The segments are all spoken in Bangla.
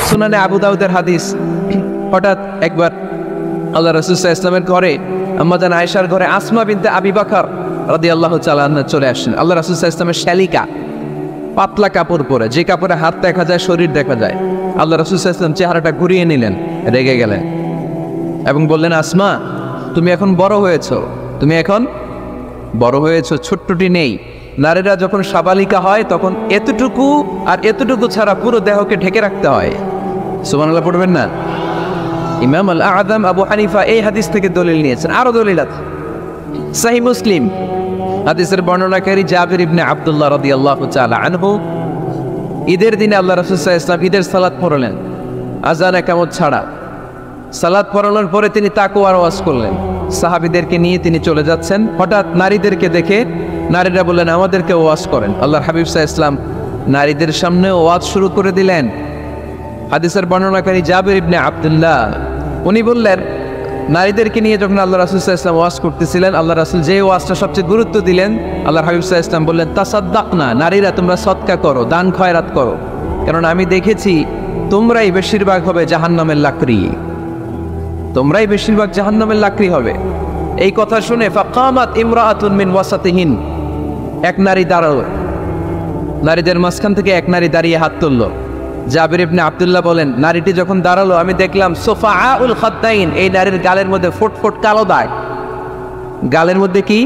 সুনানে আবু দাউদের হাদিস, হঠাৎ একবার আল্লাহ রাসূল সাল্লাল্লাহু আলাইহি ওয়াসাল্লামের ঘরে, আম্মা জান আয়েশার ঘরে আসমা বিনতে আবি বকর রাদিয়াল্লাহু তাআলা আনহা চলে আসেন। আল্লাহ রাসূল সাল্লাল্লাহু আলাইহি ওয়াসাল্লামের শ্যালিকা, পাতলা কাপড় পরে, যে কাপড়ে হাত দেখা যায়, শরীর দেখা যায়। আল্লাহ রাসূল সাল্লাল্লাহু আলাইহি ওয়াসাল্লাম চেহারাটা ঘুরিয়ে নিলেন, রেগে গেলেন এবং বললেন, আসমা তুমি এখন বড় হয়েছো, তুমি এখন বড় হয়েছো, ছোট্টটি নেই। নারীরা যখন সাবালিকা হয় তখন এতটুকু আর এতটুকু ছাড়া পুরো দেহকে ঢেকে রাখতে হয়। সুবহানাল্লাহ পড়বেন না? ইমাম আল আযম আবু হানিফা এই হাদিস থেকে দলিল নিয়েছেন। আরো দলিল আছে, সহিহ মুসলিম হাদিসের বর্ণনাকারী জাবির ইবনে আব্দুল্লাহ রাদিয়াল্লাহু তাআলা আনহু, ঈদের দিনে আল্লাহ রাসূল সাল্লাল্লাহু আলাইহি ওয়াসাল্লাম ঈদের সালাত পড়লেন আযান একামত ছাড়া। সালাত পড়ানোর পরে তিনি তাকওয়ার ওয়াজ করলেন, সাহাবীদেরকে নিয়ে তিনি চলে যাচ্ছেন। হঠাৎ নারীদেরকে দেখে নারীরা বললেন, আমাদেরকে ওয়াজ করেন। আল্লাহর হাবিব সাল্লাল্লাহু আলাইহি ওয়াসাল্লাম নারীদের সামনে ওয়াজ শুরু করে দিলেন। হাদিসের বর্ণনাকারী জাবির ইবনে আব্দুল্লাহ উনি বললেন, নারীদেরকে নিয়ে যখন আল্লাহ রাসূল সাল্লাল্লাহু আলাইহি ওয়াসাল্লাম ওয়াজ করতেছিলেন, আল্লাহ রাসূল যে ওয়াজটা সবচেয়ে গুরুত্ব দিলেন, আল্লাহর হাবিব সাল্লাল্লাহু আলাইহি ওয়াসাল্লাম বললেন, তাসাদ্দাকনা, নারীরা তোমরা সদকা করো, দান খয়রাত করো, কারণ আমি দেখেছি তোমরাই বেশিরভাগ হবে জাহান্নামের লাকড়ি, তোমরাই বেশিরভাগ জাহান্নামের লাকড়ি হবে। এই কথা শুনে ফাকামাত ইমরাআতুন মিন ওয়াসাতিহিন, এক নারী দাঁড়ালো, নারীদের মাঝখান থেকে এক নারী দাঁড়িয়ে হাত তুললো। জাবির ইবনে আব্দুল্লাহ বলেন, নারীটি যখন দাঁড়ালো আমি দেখলাম সোফাউল খাদ্দাইন, এই নারীর গালের মধ্যে ফুটফুট কালো দাগ। গালের মধ্যে কি?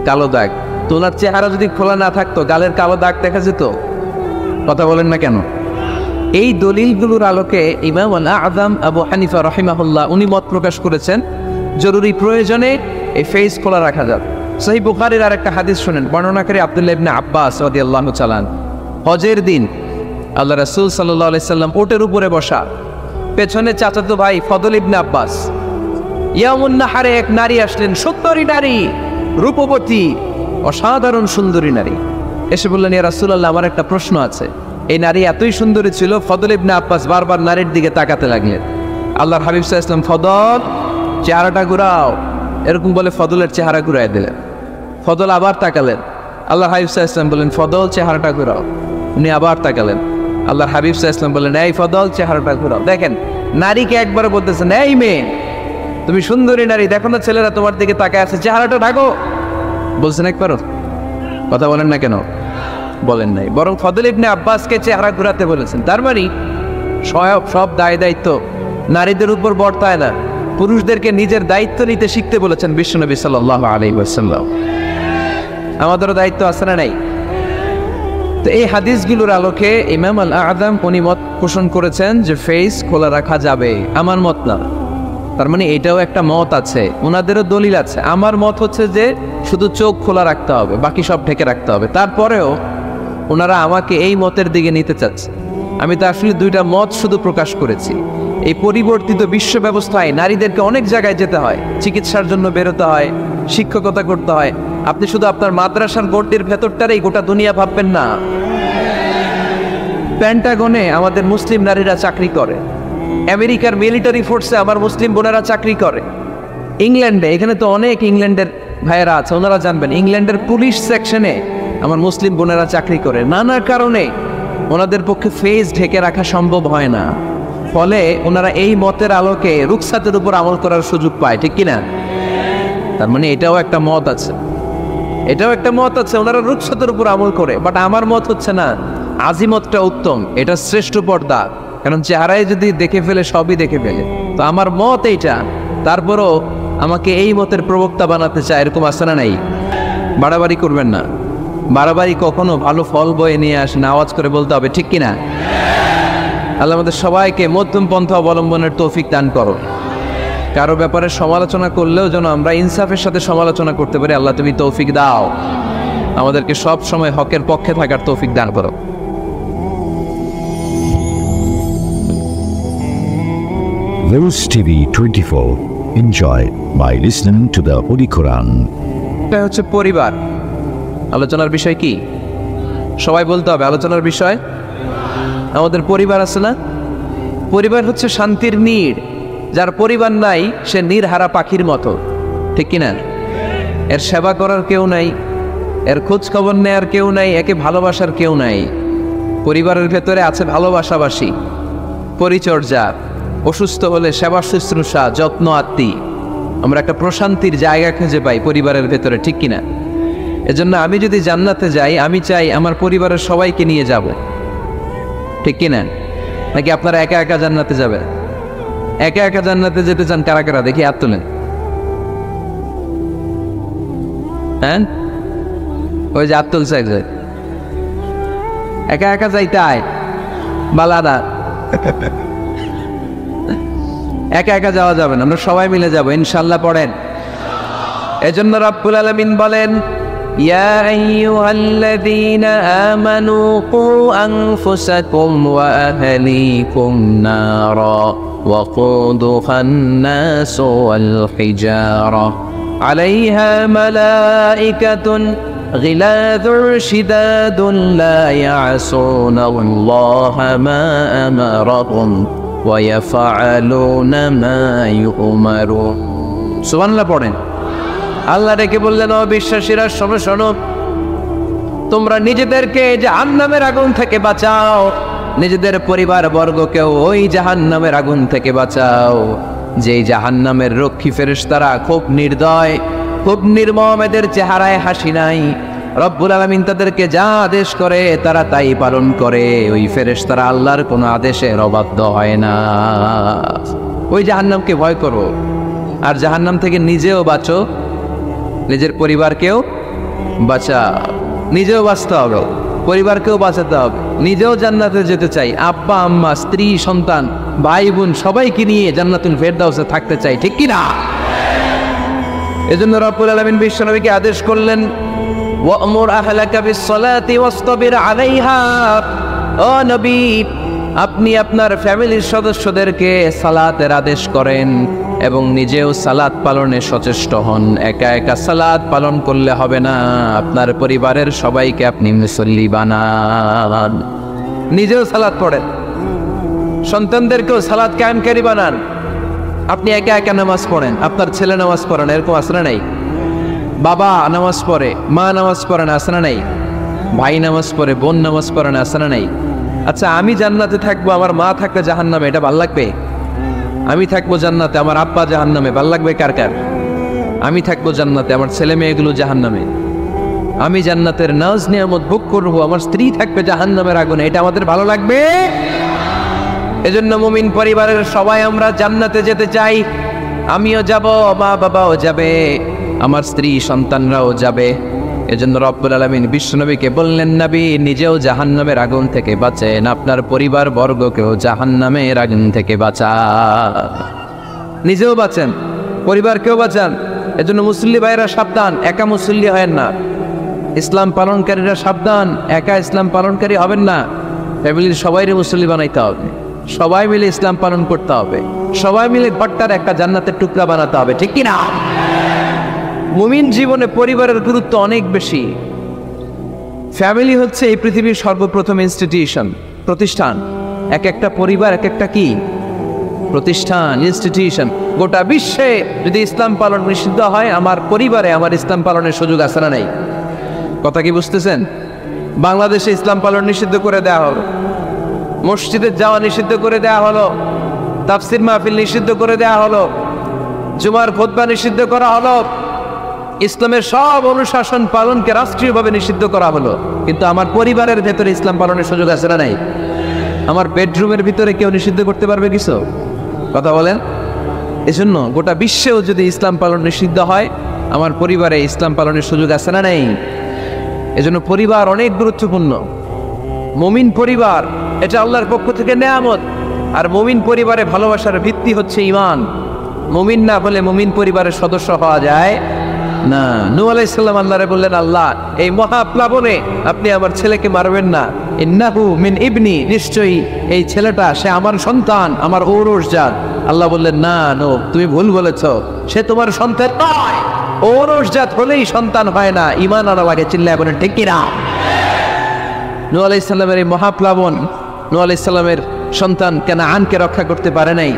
কালো দাগ। তোলার চেহারা যদি খোলা না থাকতো গালের কালো দাগ দেখা যেত? কথা বলেন না কেন? এই দলিলগুলোর আলোকে ইমাম আল আযম আবু হানিফা রাহিমাহুল্লাহ উনি মত প্রকাশ করেছেন জরুরি প্রয়োজনে এই ফেস খোলা রাখা যাবে। সহিহ বুখারীর আরেকটা হাদিস শুনেন, বর্ণনাকারী আব্দুল্লাহ ইবনে আব্বাস রাদিয়াল্লাহু তাআলা আনহু, হজের দিন আল্লাহ রাসূল সাল্লাল্লাহু আলাইহি সাল্লাম উটের উপরে বসা, পেছনে চাচাতো ভাই ফদল ইবনে আব্বাস। ইয়ামুন নাহারে এক নারী আসলেন, সুন্দরী নারী, রূপবতী, অসাধারণ সুন্দরী নারী। এসে বললেন, ইয়া রাসূলুল্লাহ আমার একটা প্রশ্ন আছে। এই নারী এতই সুন্দরী ছিল, ফদল ইবনে আব্বাস বারবার নারীর দিকে তাকাতে লাগলেন। আল্লাহর হাবিব সাল্লাল্লাহু আলাইহি ওয়াসাল্লাম, ফদল চেহারাটা ঘুরাও, এরকম বলে ফদলের চেহারা ঘুরাই দিলেন। ফদল আবার তাকালেন, আল্লাহর হাবিব সাল্লাল্লাহু আলাইহি ওয়াসাল্লাম বললেন, ফদল চেহারাটা ঘুরাও। উনি আবার তাকালেন, আল্লাহর হাবিব সাল্লাল্লাহু আলাইহি ওয়াসাল্লাম বললেন, এই ফদল চেহারাটা ঘুরাও। দেখেন নারীকে একবার বলতেছেন, এই মেয়ে তুমি সুন্দরী নারী, দেখো না ছেলেরা তোমার দিকে তাকায় আছে, চেহারাটা ঢাকো। বলছেন একবারও? কথা বলেন না কেন? বলেন নাই, বরং ফদল ইবনে আব্বাসকে চেহারা ঘুরাতে বলেছেন। তার মানে সব দায় দায়িত্ব নারীদের উপর বর্তায় না, পুরুষদেরকে নিজের দায়িত্ব নিতে শিখতে বলেছেন বিশ্বনবী সাল্লাল্লাহু আলাইহি ওয়াসাল্লাম। আমাদেরও দায়িত্ব আছে না নাই? তো এই হাদিসগুলোর আলোকে ইমাম আল আযম উনি মত পোষণ করেছেন যে ফেস খোলা রাখা যাবে, আমার মত না। তার মানে এটাও একটা মত আছে, ওনাদেরও দলিল আছে। আমার মত হচ্ছে যে শুধু চোখ খোলা রাখতে হবে, বাকি সব ঢেকে রাখতে হবে। তারপরেও ওনারা আমাকে এই মতের দিকে নিতে চাচ্ছে। আমি তো আসলে দুইটা মত শুধু প্রকাশ করেছি। এই পরিবর্তিত বিশ্ব ব্যবস্থায় নারীদেরকে অনেক জায়গায় যেতে হয়, চিকিৎসার জন্য বেরোতে হয়, শিক্ষকতা করতে হয়। আপনি শুধু আপনার মাদ্রাসার গণ্ডির ভেতরটারেই গোটা দুনিয়া ভাববেন না। পেন্টাগনে আমাদের মুসলিম নারীরা চাকরি করে, আমেরিকার মিলিটারি ফোর্সে আমার মুসলিম বোনেরা চাকরি করে, ইংল্যান্ডে, এখানে তো অনেক ইংল্যান্ডের ভাইয়েরা আছে, ওনারা জানবেন, ইংল্যান্ডের পুলিশ সেকশনে আমার মুসলিম বোনেরা চাকরি করে। নানা কারণে ওনাদের পক্ষে ফেস ঢেকে রাখা সম্ভব হয় না, ফলে ওনারা এই মতের আলোকে রুখসাতের উপর আমল করার সুযোগ পায়, ঠিক কিনা? তার মানে এটাও একটা মত আছে, এটাও একটা মত আছে, ওনারা রুখসাতের উপর আমল করে। বাট আমার মত হচ্ছে না, আজিমতটা উত্তম, এটা শ্রেষ্ঠ পর্দা, কারণ চেহারায় যদি দেখে ফেলে সবই দেখে ফেলে। তো আমার মত এইটা, তারপরও আমাকে এই মতের প্রবক্তা বানাতে চায়, এরকম আছে না নাই? বাড়াবাড়ি করবেন না, বাড়াবাড়ি কখনো ভালো ফল বয়ে নিয়ে আসে না, আওয়াজ করে বলতে হবে, ঠিক কিনা? আল্লাহ আমাদের সবাইকে মধ্যম পন্থা অবলম্বনের তৌফিক দান করো। কারো ব্যাপারে সমালোচনা করলেও যেন আমরা ইনসাফের সাথে সমালোচনা করতে পারি। আল্লাহ তুমি তৌফিক দাও, আমাদেরকে সব সময় হকের পক্ষে থাকার তৌফিক দান করো। Verus TV 24. Enjoy by listening to the Holy Quran. এটা হচ্ছে পরিবার। আলোচনার বিষয় কি? সবাই বলতে হবে আলোচনার বিষয়। আমাদের পরিবার আছে না? পরিবার হচ্ছে শান্তির নীড়। যার পরিবার নাই সে নীড়হারা পাখির মতো, ঠিক কিনা? এর সেবা করার কেউ নাই, এর খোঁজ খবর নেয়ার কেউ নাই, একে ভালোবাসার কেউ নাই। পরিবারের ভেতরে আছে ভালোবাসাবাসী, পরিচর্যা, অসুস্থ হলে সেবা শুশ্রূষা, যত্ন আত্মি, আমরা একটা প্রশান্তির জায়গা খুঁজে পাই পরিবারের ভেতরে, ঠিক কিনা? এজন্য আমি যদি জান্নাতে যাই, আমি চাই আমার পরিবারের সবাইকে নিয়ে যাব, ঠিক কিনা? নাকি আপনারা একা একা জান্নাতে যাবেন? একা একা জান্নাতে যেতে চান কারা কারা? দেখি হাত তোলেন। হ্যাঁ, ওই যে হাত তুলছে এক জায়গায়। একা একা যাইতে আয় বালাদা, একা একা যাওয়া যাবে না, আমরা সবাই মিলে যাবো ইনশাল্লাহ। পড়েন। এজন্য রব্বুল আলামিন বলেন, ইয়া আইয়ুহাল্লাযীনা আমানু কু আনফুসাকুম ওয়া আহলিকুম নারা ওয়াকুদুহান নাসু ওয়াল হিজারা আলাইহা মালাইকাতুন গিলাযুন শিদাদুন লা ইয়াসুনাল্লাহা মা আমারাহুম ওয়া ইয়াফআলুনা মা ইউমারুন। সুবহানাল্লাহ পড়েন। আল্লাহ ডেকে বললেন, ও বিশ্বাসীরা শোনো শোনো, তোমরা নিজেদেরকে জাহান্নামের আগুন থেকে বাঁচাও, নিজেদের পরিবার বর্গকেও ওই জাহান্নামের আগুন থেকে বাঁচাও, যেই জাহান্নামের রক্ষী ফেরেশতারা খুব নির্দয়, খুব নির্মম, এদের চেহারায় হাসি নাই। রব্বুল আলামিন তাদেরকে যা আদেশ করে তারা তাই পালন করে। ওই ফেরেশতারা আল্লাহর কোনো আদেশের অবাধ্য হয় না। ওই জাহান্নামকে ভয় করো, আর জাহান্নাম থেকে নিজেও বাঁচো, নিজের পরিবারকেও বাঁচাও। নিজেও বাঁচতে হবে, পরিবারকেও বাঁচাতে হবে। নিজেও জান্নাতে যেতে চাই, আব্বা আম্মা স্ত্রী সন্তান ভাই বোন সবাইকে নিয়ে জান্নাতুল ফেরদাউসে থাকতে চাই, ঠিক কি না? এজন্য রব্বুল আলামিন বিশ্বনবীকে আদেশ করলেন, ওয়া'মুর আহলাকা বিস-সালাতি ওয়াসতাবির আলাইহা। ও নবী, আপনি আপনার ফ্যামিলির সদস্যদেরকে সালাতের আদেশ করেন এবং নিজেও সালাত পালনে সচেষ্ট হন। একা একা সালাত পালন করলে হবে না, আপনার পরিবারের সবাইকে আপনি মুসল্লি বানান। নিজেও সালাত পড়েন, সন্তানদেরকেও সালাত কায়েমকারী বানান। আপনি একা একা নামাজ পড়েন, আপনার ছেলে নামাজ পড়েন, এরকম আসরা নাই? বাবা নামাজ পড়ে, মা নামাজ পড়েন, আসরা নাই? ভাই নামাজ পড়ে, বোন নামাজ পড়েন, আসরা নাই? আচ্ছা, আমি জান্নাতে থাকবো, আমার মা থাকলে জাহান্নামে, এটা ভাল লাগবে? আমি থাকবো জান্নাতে, আমার আব্বা জাহান্নামে, ভাল লাগবে কার কার? আমি থাকবো জান্নাতে, আমার ছেলে মেয়েগুলো জাহান্নামে। আমি জান্নাতের নাজ নিয়ামত ভোগ করবো, আমার স্ত্রী থাকবে জাহান্নামের আগুনে, এটা আমাদের ভালো লাগবে? এজন্য মুমিন পরিবারের সবাই আমরা জান্নাতে যেতে চাই। আমিও যাব, মা বাবাও যাবে, আমার স্ত্রী সন্তানরাও যাবে। এজন্য রব্বুল আলামিন বিশ্বনবীকে বললেন, নবী নিজেও জাহান্নামের আগুন থেকে বাঁচেন, আপনার পরিবার বর্গকেও জাহান্নামের আগুন থেকে বাঁচান। নিজেও বাঁচেন, পরিবারকেও বাঁচান। এজন্য মুসল্লি ভাইরা সাবধান, একা মুসল্লি হয়েন না। ইসলাম পালনকারীরা সাবধান, একা ইসলাম পালনকারী হবেন না। ফ্যামিলির সবাইরে মুসল্লি বানাইতে হবে, সবাই মিলে ইসলাম পালন করতে হবে, সবাই মিলে ঘরটার একটা জান্নাতের টুকরা বানাতে হবে, ঠিক কি না? মুমিন জীবনে পরিবারের গুরুত্ব অনেক বেশি। ফ্যামিলি হচ্ছে এই পৃথিবীর সর্বপ্রথম ইনস্টিটিউশন, প্রতিষ্ঠান। এক একটা পরিবার এক একটা কি প্রতিষ্ঠান, ইনস্টিটিউশন। গোটা বিশ্বে যদি ইসলাম পালন নিষিদ্ধ হয়, আমার পরিবারে আমার ইসলাম পালনের সুযোগ আছে না নাই? কথা কি বুঝতেছেন? বাংলাদেশে ইসলাম পালন নিষিদ্ধ করে দেওয়া হলো, মসজিদে যাওয়া নিষিদ্ধ করে দেওয়া হলো, তাফসির মাহফিল নিষিদ্ধ করে দেওয়া হলো, জুমার খুতবা নিষিদ্ধ করা হলো, ইসলামের সব অনুশাসন পালনকে রাষ্ট্রীয়ভাবে নিষিদ্ধ করা হলো। কিন্তু আমার পরিবারের ভেতরে ইসলাম পালনের সুযোগ আছে না নাই? আমার বেডরুমের ভিতরে কেউ নিষিদ্ধ করতে পারবে কিছু? কথা বলেন। এজন্য গোটা বিশ্বেও যদি ইসলাম পালন নিষিদ্ধ হয়, আমার পরিবারে ইসলাম পালনের সুযোগ আছে না নাই? এজন্য পরিবার অনেক গুরুত্বপূর্ণ। মুমিন পরিবার এটা আল্লাহর পক্ষ থেকে নেয়ামত। আর মুমিন পরিবারে ভালোবাসার ভিত্তি হচ্ছে ঈমান। মুমিন না হলে মুমিন পরিবারের সদস্য হওয়া যায় না। নূহ আলাইহিস সালাম আল্লাহরে বললেন, আল্লাহ এই মহাপ্লাবনে আপনি আমার ছেলেকে মারবেন না। ইন্নাহু মিন ইবনি, নিশ্চয়ই এই ছেলেটা সে আমার সন্তান, আমার ঔরসজাত। আল্লাহ বললেন, না নূহ, তুমি ভুল বলেছো, সে তোমার সন্তান নয়। ঔরসজাত হলেই সন্তান হয় না, ঈমান আনা লাগে। চিল্লায় বলেন ঠিক কি না? নূহ আলাইহিস সালামের এই মহাপ্লাবন নূহ আলাইহিস সালামের সন্তান কানাআনকে রক্ষা করতে পারে নাই।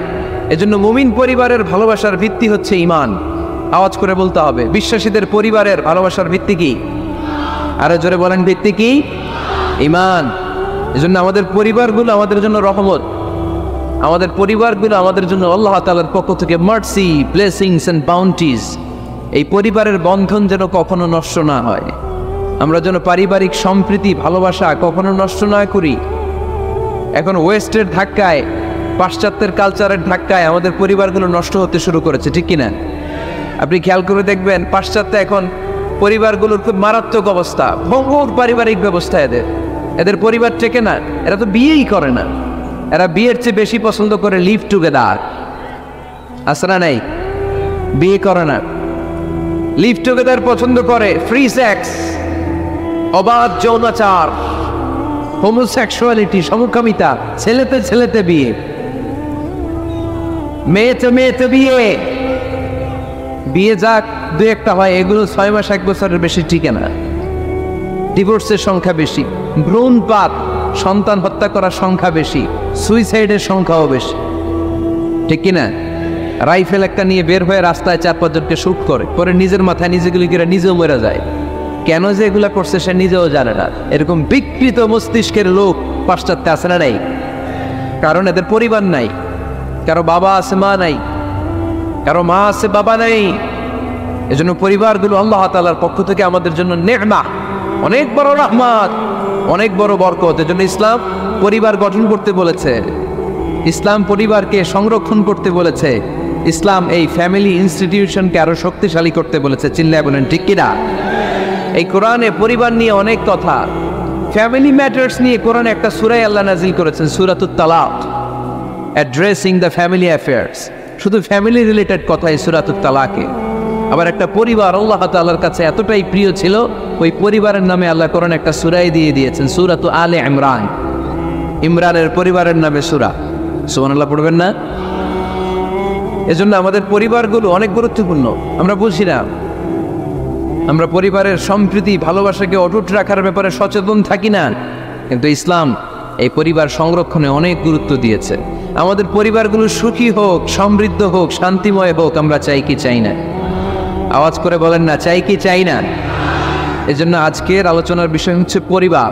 এজন্য মুমিন পরিবারের ভালোবাসার ভিত্তি হচ্ছে ঈমান। আওয়াজ করে বলতে হবে, বিশ্বাসীদের পরিবারের ভালোবাসার ভিত্তি কি? আরো জোরে বলেন, ভিত্তি কি? ঈমান। এজন্য আমাদের পরিবারগুলো আমাদের জন্য রহমত। আমাদের পরিবারগুলো আমাদের জন্য আল্লাহ তাআলার পক্ষ থেকে মার্সি, ব্লেসিংস অ্যান্ড বাউন্টিজ। এই পরিবারের বন্ধন যেন কখনো নষ্ট না হয়, আমরা যেন পারিবারিক সম্প্রীতি, ভালোবাসা কখনো নষ্ট না করি। এখন ওয়েস্টের ধাক্কায়, পাশ্চাত্যের কালচারের ধাক্কায় আমাদের পরিবারগুলো নষ্ট হতে শুরু করেছে, ঠিক কিনা? আপনি খেয়াল করে দেখবেন, পাশ্চাত্যে এখন পরিবারগুলোর খুব মারাত্মক অবস্থা, ভঙ্গুর পারিবারিক ব্যবস্থা। এদের পরিবার টেকে না, এরা তো বিয়েই করে না। এরা বিয়ের চেয়ে বেশি পছন্দ করে লিভ টুগেদার। আসরা নাই, বিয়ে করে না, লিভ টুগেদার পছন্দ করে, ফ্রি সেক্স, অবাধ যৌনাচার, হোমোসেক্সুয়ালিটি, সমকামিতা, ছেলেতে ছেলেতে বিয়ে, মেয়েতে মেয়েতে বিয়ে। বিয়ে যাক দু একটা হয়, এগুলো 6 মাস 1 বছরের বেশি টিকে না। ডিভোর্সের সংখ্যা বেশি, ভ্রূণপাত, সন্তান হত্যা করার সংখ্যা বেশি, সুইসাইডের সংখ্যাও বেশি, ঠিক কিনা? রাইফেল একটা নিয়ে বের হয়ে রাস্তায় 4-5 জনকে শুট করে, পরে নিজের মাথায় নিজে গুলি করে নিজেও মরে যায়। কেন যে এগুলা করছে সে নিজেও জানে না। এরকম বিকৃত মস্তিষ্কের লোক পাশ্চাত্যে আছে না নাই? কারণ এদের পরিবার নাই, কারো বাবা আছে মা নাই, কারো মা আছে বাবা নাই। এজন্য পরিবারগুলো আল্লাহ তাআলার পক্ষ থেকে আমাদের জন্য নে'মা, অনেক বড় রহমত, অনেক বড় বরকত। এজন্য ইসলাম পরিবার গঠন করতে বলেছে, ইসলাম পরিবারকে সংরক্ষণ করতে বলেছে, ইসলাম এই ফ্যামিলি ইনস্টিটিউশনকে আরো শক্তিশালী করতে বলেছে। চিল্লায় বলেন ঠিক কিনা? এই কোরআনে পরিবার নিয়ে অনেক কথা, ফ্যামিলি ম্যাটার্স নিয়ে কোরআনে একটা সূরা আল্লাহ নাজিল করেছেন, সূরাতুত তালাক, অ্যাড্রেসিং দ্য ফ্যামিলি অ্যাফেয়ার্স। শুধু ফ্যামিলি রিলেটেড কথা এই সূরাতুত তালাকে। আবার একটা পরিবার আল্লাহ তাআলার কাছে এতটাই প্রিয় ছিল, ওই পরিবারের নামে আল্লাহ কোরআনে একটা সূরাই দিয়ে দিয়েছেন, সূরাতু আলে ইমরান। ইমরানের পরিবারের নামে সূরা। সুবহানাল্লাহ পড়বেন না? এজন্য আমাদের পরিবারগুলো অনেক গুরুত্বপূর্ণ, আমরা বুঝি না। আমরা পরিবারের সম্প্রীতি, ভালোবাসাকে অটুট রাখার ব্যাপারে সচেতন থাকি না, কিন্তু ইসলাম এই পরিবার সংরক্ষণে অনেক গুরুত্ব দিয়েছে। আমাদের পরিবারগুলো সুখী হোক, সমৃদ্ধ হোক, শান্তিময় হোক, আমরা চাই কি চাই না? আওয়াজ করে বলেন না, চাই কি চাই না? এজন্য আজকের আলোচনার বিষয় হচ্ছে পরিবার।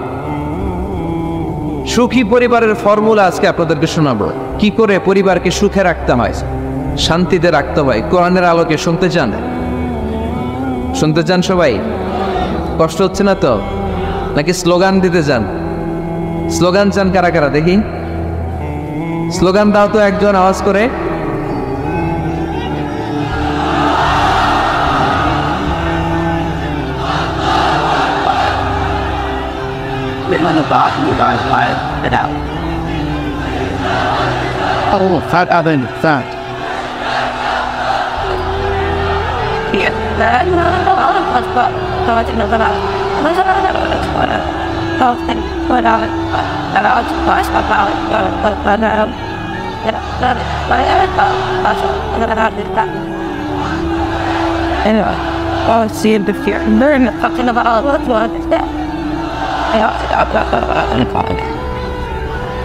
সুখী পরিবারের ফর্মুলা আজকে আপনাদেরকে শোনাবো, কি করে পরিবারকে সুখে রাখতে হয়, শান্তিতে রাখতে হয়। কোরআনের আলোকে শুনতে চান? শুনতে চান সবাই? কষ্ট হচ্ছে না তো? নাকি স্লোগান দিতে চান? স্লোগান চান কারা কারা দেখি? স্লোগান দাও তো একজন, আওয়াজ করে। See him before. Learn fucking about what's what is that.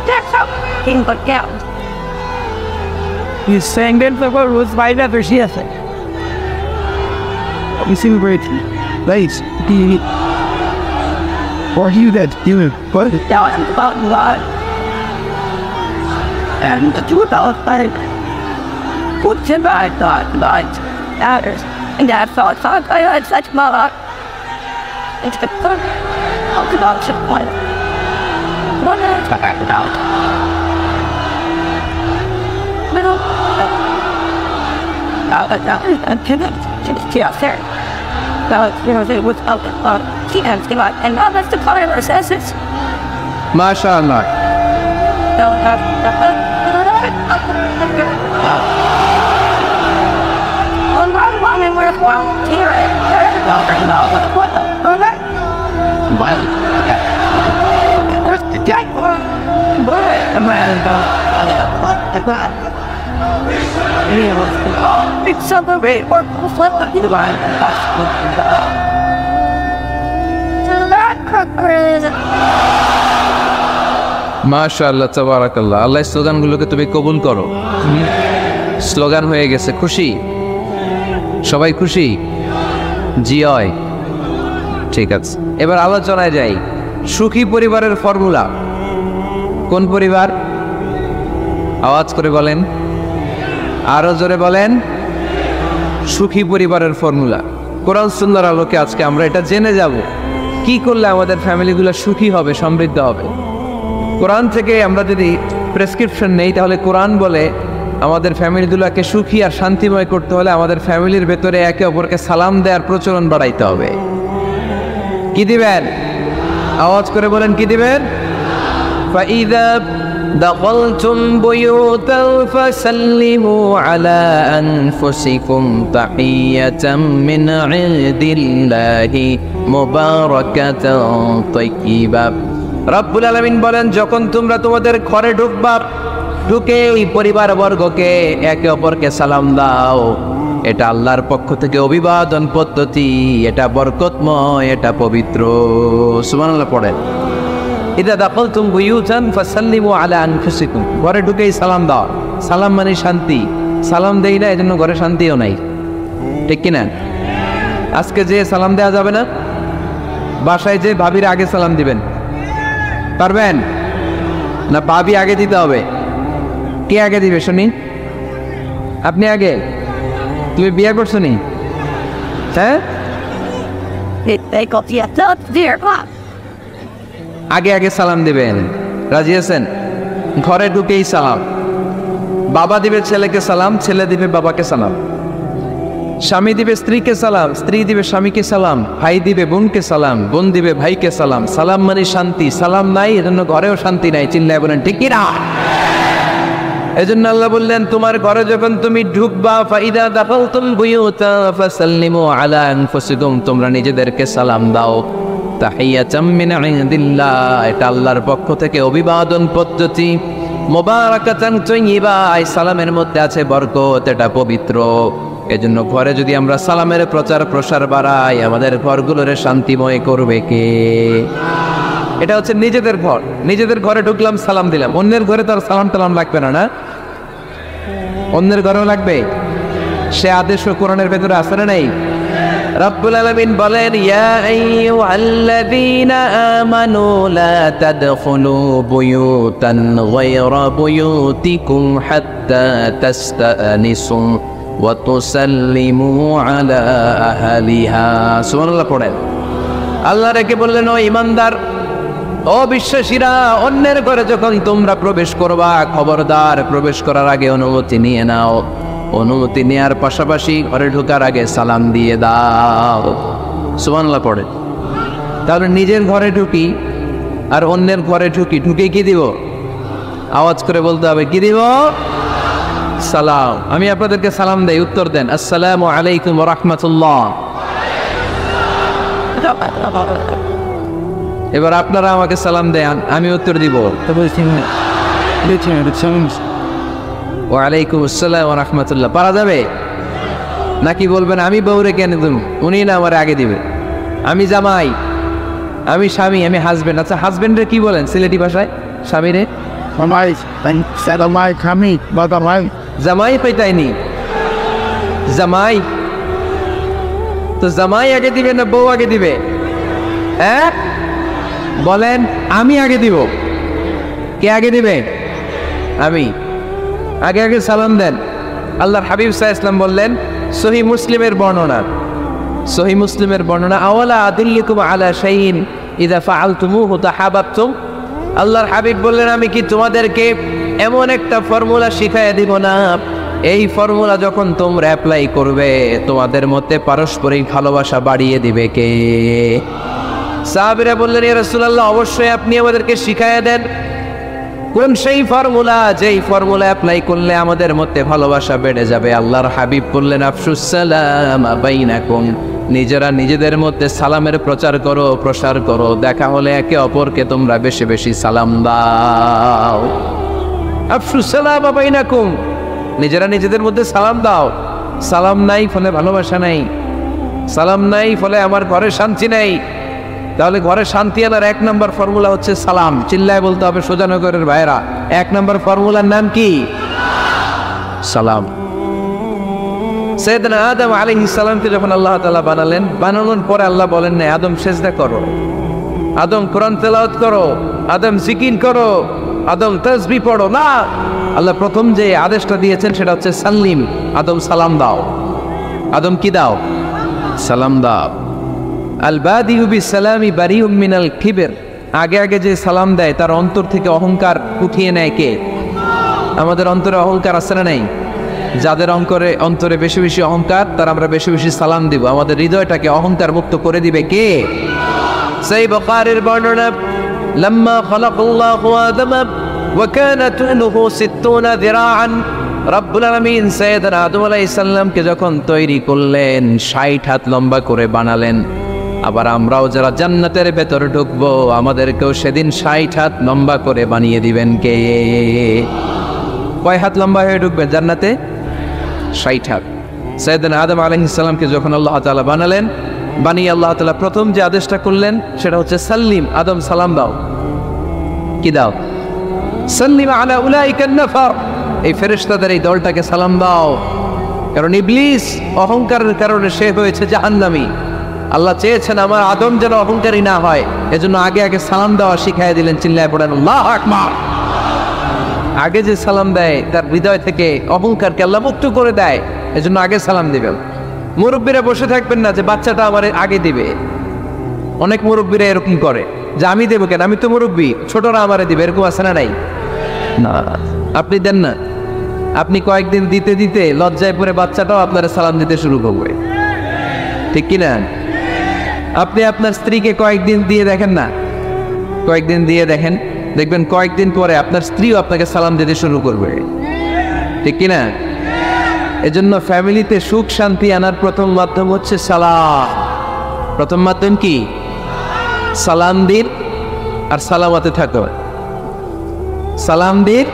That's how King got down. He's saying that the world was by never see it. You seem great. Nice. Or you that you what? Now I'm about God. And the truth of like put him by God, light, matters. And I thought I had such mother. It's the third. How could I support it? What else I got out? Little. And just there. So, you know, it was out he has to like, and now that's the fire assessors. মাশাআল্লাহ। মাশাআল্লাহ, তাবারাকাল্লাহ। আল্লাহ স্লোগানগুলোকে তুমি কবুল করো। স্লোগান হয়ে গেছে, খুশি? সবাই খুশি? জি হয়, ঠিক আছে। এবার আলোচনায় যাই। সুখী পরিবারের ফর্মুলা। কোন পরিবার? আওয়াজ করে বলেন, আরো জোরে বলেন। সুখী পরিবারের ফর্মুলা কোরআন সুন্নাহর আলোকে আজকে আমরা এটা জেনে যাব, কি করলে আমাদের ফ্যামিলিগুলো সুখী হবে, সমৃদ্ধ হবে। কোরআন থেকে আমরা যদি প্রেসক্রিপশন নেই, তাহলে কোরআন বলে আমাদের ফ্যামিলিগুলোকে সুখী আর শান্তিময় করতে হলে আমাদের ফ্যামিলির ভেতরে একে অপরকে সালাম দেওয়ার প্রচলন বাড়াইতে হবে। কি দিবেন? আওয়াজ করে বলেন, কি দিবেন? فَإِذَا دَخَلْتُمْ بُيُوتًا فَسَلِّمُوا عَلَىٰ أَنفُسِكُمْ تَحِيَّةً مِّنْ عِندِ اللَّهِ مُبَارَكَةً طَيِّبَةً। রব্বুল আলামিন বলেন, যখন তোমরা তোমাদের ঘরে ঢুকবা, ঢুকে ওই পরিবার বর্গকে একে অপরকে সালাম দাও। এটা আল্লাহর পক্ষ থেকে অভিবাদন পদ্ধতি, এটা বরকতময়, এটা পবিত্র। সুবহানাল্লাহ পড়েন। ইদা দাখালতুম বুয়ুতান ফাসাল্লিমু আলা আনফুসিকুম। ঘরে ঢুকেই সালাম দাও। সালাম মানে শান্তি। সালাম দেই না, এজন্য ঘরে শান্তিও নাই, ঠিক কিনা? আজকে যে সালাম দেওয়া যাবে না, বাসায় যে ভাবির আগে সালাম দিবেন, পারবেন না? ভাবি আগে দিতে হবে। কে আগে দিবে শুনি? আপনি আগে। তুমি বিয়ে করছো নি? হ্যাঁ, They got the third dear class. আগে আগে সালাম দিবেন। রাজি আছেন? ঘরে ঢুকেই সালাম। বাবা দিবে ছেলেকে সালাম, ছেলে দিবে বাবাকে সালাম। স্বামী দিবে স্ত্রীকে সালাম, স্ত্রী দিবে স্বামীকে সালাম। ভাই দিবে বোনকে সালাম, বোন দিবে ভাইকে সালাম। সালাম মানে শান্তি। সালাম নাই, এজন্য ঘরেও শান্তি নাই। চিল্লায় বলেন ঠিক কি না? এজন্য আল্লাহ বললেন, তোমার ঘরে যখন তুমি ঢুকবা, ফাইদা দাখালতুম বুয়ুতা ফাসাল্লিমু আলা আনফুসিকুম, তোমরা নিজেদেরকে সালাম দাও। তাহিয়াতাম মিন ইনদিল্লাহ, এটা আল্লাহর পক্ষ থেকে অভিবাদন পদ্ধতি। মুবারাকাতান তাইয়্যিবা, এই সালামের মধ্যে আছে বরকত, এটা পবিত্র। এজন্য ঘরে যদি আমরা সালামের প্রচার প্রসার বাড়াই, আমাদের ঘরগুলোর শান্তিময় করবে কে? এটা হচ্ছে নিজেদের ঘর। নিজেদের ঘরে ঢুকলাম, সালাম দিলাম। অন্যের ঘরে তো আর সালাম টালাম লাগবে না, না? অন্যের ঘরেও লাগবে। সে আদেশ কোরআনের ভেতরে আছে না নেই? রব্বুল আলামিন বলেন, ইয়া আইয়ুহাল্লাযীনা আমানু লা তাদখুলু বুয়ুতান গায়রা বুয়ুতিকুম হাত্তা তাস্তানিসু ওয়া তুসাল্লিমু আলা আহলিহা। সুবহানাল্লাহ পড়েন। আল্লাহ রেখে বললেন, ও ঈমানদার, ও বিশ্বাসীরা, অন্যের ঘরে যখন তোমরা প্রবেশ করবা, খবরদার প্রবেশ করার আগে অনুমতি নিয়ে নাও। অনুমতি নেওয়ার পাশাপাশি ঘরে ঢোকার আগে সালাম দিয়ে দাও। সুবহানাল্লাহ পড়ে। তাহলে নিজের ঘরে ঢুকি আর অন্যের ঘরে ঢুকি, ঢুকে কি দিব? আওয়াজ করে বলতে হবে, কি দিব? সালাম। আমি আপনাদেরকে সালাম দেই, উত্তর দেন, আসসালামু আলাইকুম ওয়া রাহমাতুল্লাহ। এবার আপনারা আমাকে সালাম দেন, আমি উত্তর দিব, ওয়ালাইকুম আসসালাম ওয়া রাহমাতুল্লাহ। পারা যাবে নাকি বলবেন আমি বউরে কেন দেব, উনি না আমার আগে দিবে? আমি জামাই, আমি স্বামী, আমি হাজবেন্ড। আচ্ছা, হাজবেন্ডের কি বলেন সিলেটি ভাষায়? স্বামীরে জামাই পাইতাইনি। জামাই তো জামাই আগে দিবে না বউ আগে দিবে? হ্যাঁ বলেন, আমি আগে দিব। কে আগে দিবে? আমি। আগে আগে সালাম দেন। আল্লাহর হাবিব সাল্লাল্লাহু আলাইহি ওয়াসাল্লাম বললেন, সহিহ মুসলিমের বর্ণনা, সহিহ মুসলিমের বর্ণনা, আওয়ালা আদিল্লুকুম আলা শাইইন ইযা ফাআলতুমুহু তাহাবাবতুম। আল্লাহর হাবিব বললেন, আমি কি তোমাদেরকে এমন একটা ফর্মুলা শিখাইয়া দিব না, এই ফর্মুলা যখন তোমরা অ্যাপ্লাই করবে, তোমাদের মধ্যে পারস্পরিক ভালোবাসা বাড়িয়ে দিবে কে? সাহাবীরা বললেন, ইয়া রাসূলুল্লাহ, অবশ্যই আপনি আমাদেরকে শিখাইয়া দেন। কোন সেই ফর্মুলা, যেই ফর্মুলা অ্যাপ্লাই করলে আমাদের মধ্যে ভালোবাসা বেড়ে যাবে? আল্লাহর হাবিব বললেন, আফশুস সালাম বাইনাকুম, নিজেরা নিজেদের মধ্যে সালামের প্রচার করো, প্রসার করো। দেখা হলে একে অপরকে তোমরা বেশি বেশি সালাম দাও। আফশুস সালাম বাইনাকুম, নিজেরা নিজেদের মধ্যে সালাম দাও। সালাম নাই ফলে ভালোবাসা নাই, সালাম নাই ফলে আমার ঘরে শান্তি নাই। তাহলে ঘরে শান্তি আনার এক নম্বর ফর্মুলা হচ্ছে সালাম। চিল্লায় বলতে হবে সোজানগরের ভাইরা, এক নম্বর ফর্মুলার নাম কি? সালাম। সাইয়েদনা আদম আলাইহিস সালামকে যখন আল্লাহ তাআলা বানালেন, বানানোর পরে আল্লাহ বলেন না আদম সেজদা করো, আদম কোরআন তেলাওয়াত করো, আদম জিকির করো, আদম তাসবিহ পড়ো না। আল্লাহ প্রথম যে আদেশটা দিয়েছেন সেটা হচ্ছে সাল্লিম, আদম সালাম দাও। আদম কি দাও? সালাম দাও। আল বাদিউ বিসসালামি বারিউম মিনাল কিবর, আগে আগে যে সালাম দেয় তার অন্তর থেকে অহংকার উঠিয়ে নেয় কে? আমাদের অন্তরে অহংকার আছে না নেই? যাদের অন্তরে বেশি বেশি অহংকার তার আমরা বেশি বেশি সালাম দিব। আমাদের হৃদয়টাকে অহংকার মুক্ত করে দিবে কে? সেই বুখারীর বর্ণনা, লাম্মা খালাকাল্লাহু আদম ওয়া কানাত তুলুহু 60 যিরাআন, রব্বুল আলামিন সাইয়েদনা আদম আলাইহিস সালামকে যখন তৈরি করলেন 60 হাত লম্বা করে বানালেন। আবার আমরাও যারা জান্নাতের ভেতরে ঢুকবো আমাদেরকেও সেদিন 60 হাত লম্বা করে বানিয়ে দিবেন কে? কয় হাত লম্বা হয়ে ঢুকবেন জান্নাতে? 60 হাত। সাইয়েদনা আদম আলাইহিস সালামকে যখন আল্লাহ তাআলা বানালেন, বানিয়ে আল্লাহ তাআলা প্রথম যে আদেশটা করলেন সেটা হচ্ছে সাল্লিম, আদম সালাম দাও। কি দাও? সাল্লিম আলা উলাইকা নাফার, এই ফেরেশতাদের এই দলটাকে সালাম দাও। কারণ ইবলিস অহংকারের কারণে সে হয়েছে জাহান্নামী। আল্লাহ চেয়েছেন আমার আদম যেন অহংকারী না হয়, এজন্য আগে আগে সালাম দেওয়া শিখাইয়া দিলেন। চিল্লায় পড়েন আল্লাহু আকবার। আগে যে সালাম দেয় তার হৃদয় থেকে অহংকারকে আল্লাহ মুক্ত করে দেয়, এজন্য আগে সালাম দিবেন। মুরব্বীরা বসে থাকবেন না যে বাচ্চাটা আমার আগে দিবে। অনেক মুরব্বীরা এরকম করে যে আমি দেবো কেন, আমি তো মুরব্বী, ছোটরা আমারে দিবে, এরকম আছে না নাই? না, আপনি দেন না। আপনি কয়েকদিন দিতে দিতে লজ্জায় পড়ে বাচ্চাটাও আপনার সালাম দিতে শুরু করবে, ঠিক কিনা? আপনি আপনার স্ত্রীকে কয়েকদিন দিয়ে দেখেন না, কয়েকদিন দিয়ে দেখেন, দেখবেন কয়েকদিন পরে আপনার স্ত্রীও আপনাকে সালাম দিতে শুরু করবে, ঠিক কিনা? এজন্য ফ্যামিলিতে সুখ শান্তি আনার প্রথম মাধ্যম হচ্ছে সালাম। প্রথম মাধ্যম কি? সালাম দিন আর সালামতে থাকুন। সালাম দিন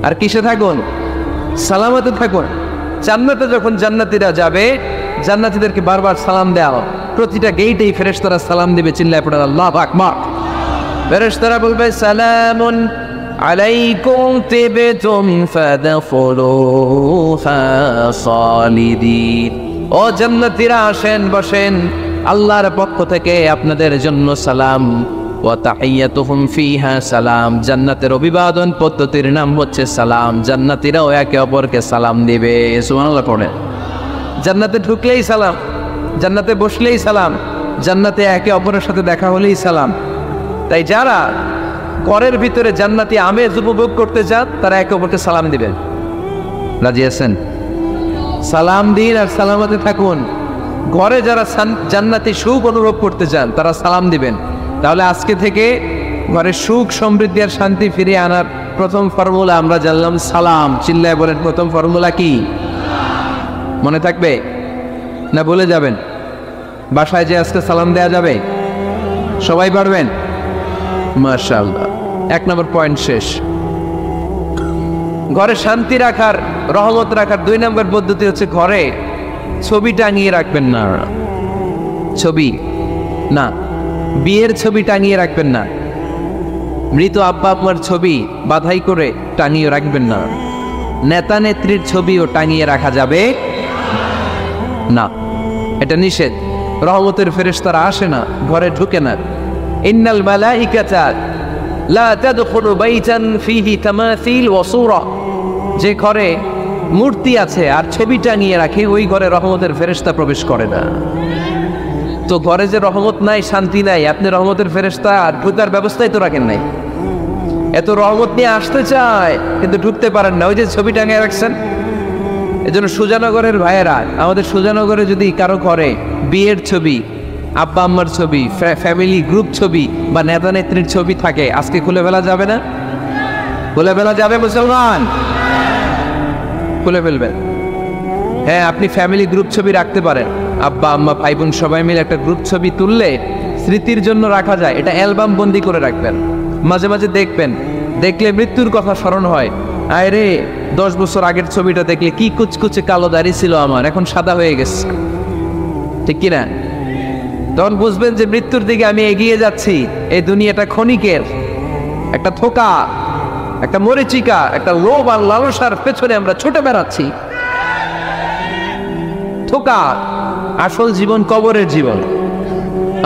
আর কিসে থাকুন? সালামতে থাকুন। জান্নাতে যখন জান্নাতীরা যাবে, জান্নাতীদেরকে বারবার সালাম দেওয়া, প্রতিটা গেটেই ফেরেশতারা সালাম দিবে। চিল্লায় পড়ে আল্লাহু আকবার। ফেরেশতারা বলবে সালামুন আলাইকুম তিবতুম ফাদখুলুহা খালিদিন। ও জান্নাতীরা আসেন, বসেন, আল্লাহর পক্ষ থেকে আপনাদের জন্য সালাম। ওয়া তাহিয়াতুহুম ফিহা সালাম, জান্নাতের অভিবাদন পদ্ধতির নাম হচ্ছে সালাম। জান্নাতীরাও একে অপরকে সালাম দিবে। সুবহানাল্লাহ পড়েন। জান্নাতে ঢুকলেই সালাম, জান্নাতে বসলেই সালাম, জান্নাতে একে অপরের সাথে দেখা হলেই সালাম। তাই যারা ঘরের ভিতরে জান্নাতি আমেজ উপভোগ করতে চান তারা একে অপরকে সালাম দিবেন। রাজি আছেন? সালাম দিন আর সালামতে থাকুন। ঘরে যারা জান্নাতি সুখ অনুভব করতে চান তারা সালাম দিবেন। তাহলে আজকে থেকে ঘরে সুখ সমৃদ্ধি আর শান্তি ফিরিয়ে আনার প্রথম ফর্মুলা আমরা জানলাম সালাম। চিল্লায় বলেন প্রথম ফর্মুলা কি? মনে থাকবে না বলে যাবেন? বাসায় যে আজকে সালাম দেয়া যাবে? সবাই পারবেন? মাশাআল্লাহ। 1 নম্বর পয়েন্ট শেষ। ঘরে শান্তি রাখার, রহমত রাখার 2 নম্বর পদ্ধতি হচ্ছে ঘরে ছবি টাঙিয়ে রাখবেন না। ছবি না, বিয়ের ছবি টাঙিয়ে রাখবেন না। মৃত আব্বা আম্মার ছবি বাধাই করে টাঙিয়ে রাখবেন না। নেতা নেত্রীর ছবিও টাঙিয়ে রাখা যাবে না, এটা নিষেধ। রহমতের ফেরেশতারা আসে না, ঘরে ঢুকে না। ইন্নাল মালাইকাতা লা তাদখুলু বাইতান ফিহি তামাসিল ওয়া সূরা, যে ঘরে মূর্তি আছে আর ছবি টাঙিয়ে রাখে ওই ঘরে রহমতের ফেরেশতা প্রবেশ করে না। তো ঘরে যে রহমত নাই, শান্তি নাই, আপনি রহমতের ফেরেশতা ঢুকার ব্যবস্থাই তো রাখেন নাই। এত রহমত নিয়ে আসতে চায় কিন্তু ঢুকতে পারেন না, ওই যে ছবি টাঙিয়ে রাখছেন। এজন্য সুজানগরের ভাইয়েরা, আমাদের সুজানগরে যদি কারো ঘরে বিয়ের ছবি, আব্বা আম্মার ছবি, ফ্যামিলি গ্রুপ ছবি বা নেতা নেত্রীর ছবি থাকে, আজকে খুলে ফেলা যাবে না? খুলে ফেলা যাবে মুসলমান? খুলে ফেলবেন। হ্যাঁ, আপনি ফ্যামিলি গ্রুপ ছবি রাখতে পারেন। আব্বা আম্মা ভাই বোন সবাই মিলে একটা গ্রুপ ছবি তুললে স্মৃতির জন্য রাখা যায়। এটা অ্যালবাম বন্দি করে রাখবেন, মাঝে মাঝে দেখবেন। দেখলে মৃত্যুর কথা স্মরণ হয়। আয় রে, 10 বছর আগের ছবিটা দেখলে কি কুচকুচে কালো দাড়ি ছিল আমার, এখন সাদা হয়ে গেছে, ঠিক কিনা? তখন বুঝবেন যে মৃত্যুর দিকে আমি এগিয়ে যাচ্ছি। এই দুনিয়াটা ক্ষণিকের, একটা ধোঁকা, একটা মরিচিকা, একটা লোভ আর লালসার পেছনে আমরা ছুটে বেড়াচ্ছি। ধোঁকা, আসল জীবন কবরের জীবন।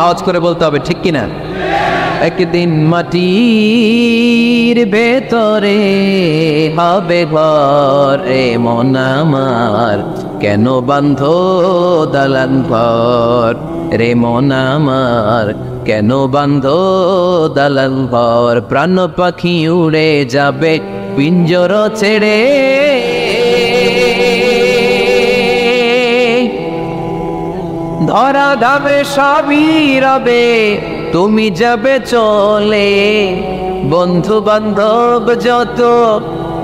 আওয়াজ করে বলতে হবে, ঠিক কিনা? একদিন মাটির ভেতরে হবে ঘর, রে মন আমার কেন বাঁধো দালান ঘর, রে মন আমার কেন বাঁধো দালান ঘর। প্রাণ পাখি উড়ে যাবে পিঞ্জর ছেড়ে, ধরা ধামে সবই রবে তুমি যাবে চলে। বন্ধু বান্ধব যত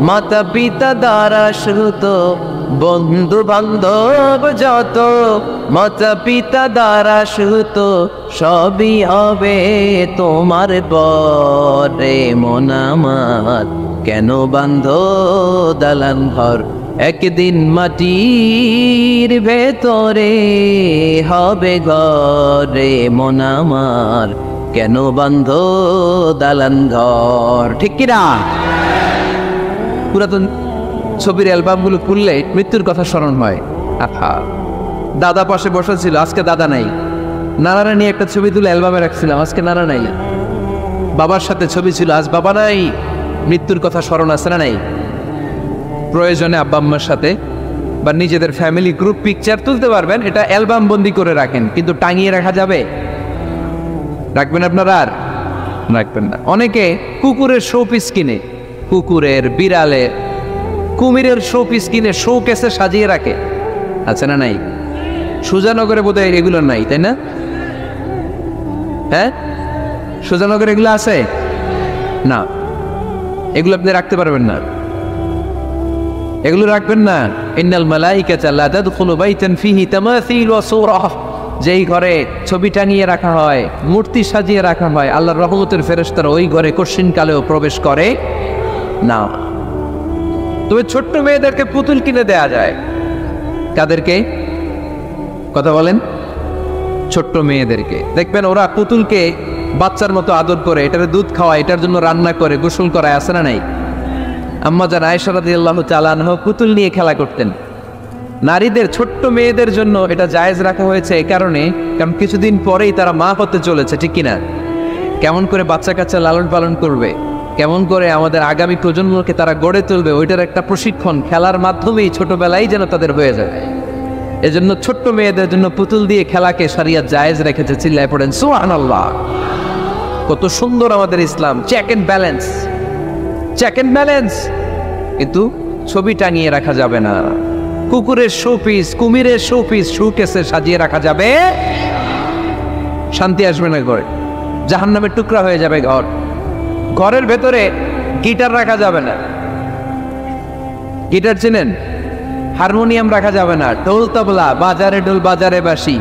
মাতা পিতা দ্বারা শ্রুত, বন্ধু বান্ধব যত মাতা পিতা দ্বারা শ্রুত, সবই হবে তোমার পরে। মন আমার কেন বাঁধো দালান ঘর, একদিন মাটির ভেতরে হবে ঘরে। মন আমার কেন বাঁধো দালান ঘর। ঠিক কিনা? পুরাতন ছবির অ্যালবামগুলো খুললে মৃত্যুর কথা স্মরণ হয়। আহা, দাদা পাশে বসেছিল, আজকে দাদা নাই। নানারা নিয়ে একটা ছবি তুলে অ্যালবামে রাখছিলাম, আজকে নানা নাই। বাবার সাথে ছবি ছিল, আজ বাবা নাই। মৃত্যুর কথা স্মরণ আছে না নাই? প্রয়োজনে আব্বা আম্মার সাথে বা নিজেদের ফ্যামিলি গ্রুপ পিকচার তুলতে পারবেন, এটা অ্যালবাম বন্দি করে রাখেন, কিন্তু টাঙিয়ে রাখা যাবে? রাখবেন আপনারা? আর রাখবেন না। অনেকে কুকুরের শো পিস কিনে, কুকুরের, বিড়ালের, কুমিরের শো পিস কিনে শো কেসে সাজিয়ে রাখে, আছে না নাই? সুজানগরে বোধহয় এগুলো নাই, তাই না? হ্যাঁ, সুজানগরে এগুলো আছে না? এগুলো আপনি রাখতে পারবেন না, এগুলো রাখবেন না। ইন্নাল মালাইকাতা লা তাদখুলু বাইতান ফিহি তামাসিল ওয়া সূরা, যেই ঘরে ছবি টাঙিয়ে রাখা হয়, মূর্তি সাজিয়ে রাখা হয়, আল্লাহর রহমতের ফেরেশতারা ওই ঘরে কশিনকালেও প্রবেশ করে না। তবে ছোট্ট মেয়েদেরকে পুতুল কিনে দেয়া যায়। কাদেরকে কথা বলেন? ছোট্ট মেয়েদেরকে। দেখবেন ওরা পুতুলকে বাচ্চার মতো আদর করে, এটার দুধ খাওয়ায়, এটার জন্য রান্না করে, গোসল করায়, আছে না নাই? আম্মা জান আয়েশা রাদিয়াল্লাহু তাআলা আনহা পুতুল নিয়ে খেলা করতেন। নারীদের, ছোট্ট মেয়েদের জন্য এটা জায়েজ রাখা হয়েছে এই কারণে, কারণ কিছুদিন পরেই তারা মা হতে চলেছে, ঠিক কিনা? কেমন করে বাচ্চা কাচ্চা লালন পালন করবে, কেমন করে আমাদের আগামী প্রজন্মকে তারা গড়ে তুলবে, ওইটার একটা প্রশিক্ষণ খেলার মাধ্যমেই ছোটবেলায় যেন তাদের হয়ে যায়। এজন্য ছোট্ট মেয়েদের জন্য পুতুল দিয়ে খেলাকে শরিয়ত জায়েজ রেখেছে। চিল্লায় পড়েন সুবহানাল্লাহ। কত সুন্দর আমাদের ইসলাম, check and balance, check and balance. কিন্তু ছবি টাঙিয়ে রাখা যাবে না। কুকুরের শো পিস, কুমিরের শো পিস শোকেসে সাজিয়ে রাখা যাবে, শান্তি আসবে না ঘরে, জাহান্নামের টুকরা হয়ে যাবে ঘর। ঘরের ভেতরে গিটার রাখা যাবে না। গিটার চেনেন? হারমোনিয়াম রাখা যাবে না। ঢোল তবলা, বাজারে ঢোল বাজারে বাঁশি,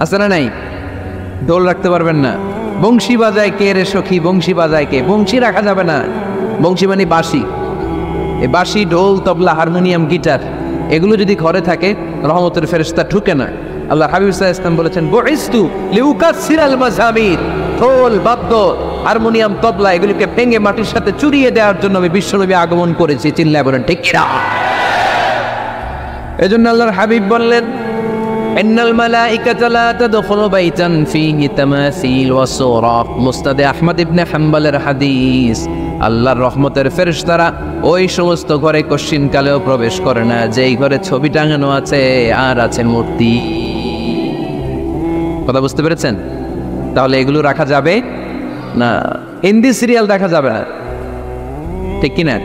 আছে না নাই? ঢোল রাখতে পারবেন না। বংশী বাজায় কে রে সখী, বংশী বাজায় কে? বংশী রাখা যাবে না। বংশী মানে বাঁশি। এই বাঁশি, ঢোল, তবলা, হারমোনিয়াম, গিটার, এগুলো যদি ঘরে থাকে রহমতের ফেরেশতা ঢুকে না। আল্লাহ হাবিব সাল্লাল্লাহু আলাইহি ওয়াসাল্লাম বলেছেন, বুইস্তু লিউকাসসিরাল মাযামির, ঢোল, বাদ্য, হারমোনিয়াম, তবলা এগুলোকে ভেঙে মাটির সাথে চুরিয়ে দেওয়ার জন্য আমি বিশ্বনবী আগমন করেছি। চিল্লায় বলেন ঠিক কিনা? এজন্য আল্লাহর হাবিব বললেন, ইন্নাল মালাইকাতা লা তাদখুলু বাইতান ফীহি তামাসিল ওয়া সূরা। মুসনাদ আহমদ ইবনে হাম্বলের হাদিস। আল্লাহর রহমতের ফেরেশতারা ওই সমস্ত ঘরে কশিনকালেও প্রবেশ করে না যেই ঘরে ছবি টাঙানো আছে আর আছে মূর্তি। কথা বুঝতে পেরেছেন? তাহলে এগুলো রাখা যাবে না। হিন্দি সিরিয়াল দেখা যাবে না, ঠিক কিনা?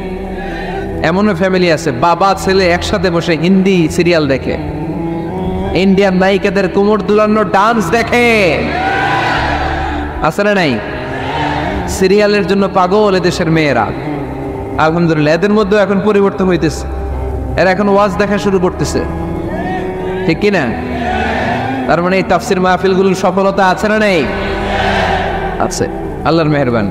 এমনও ফ্যামিলি আছে বাবা ছেলে একসাথে বসে হিন্দি সিরিয়াল দেখে, ইন্ডিয়ান নায়িকাদের কোমর দুলানো ডান্স দেখে, আছে না নাই? সিরিয়ালের জন্য পাগল এদেশের মেয়েরা। আলহামদুলিল্লাহ এদের মধ্যে এখন পরিবর্তন হইতেছে, এরা এখন ওয়াজ দেখা শুরু করতেছে, ঠিক কিনা? তার মানে এই তাফসির মাহফিলগুলোর সফলতা আছে না নেই? আছে, আল্লাহর মেহেরবান।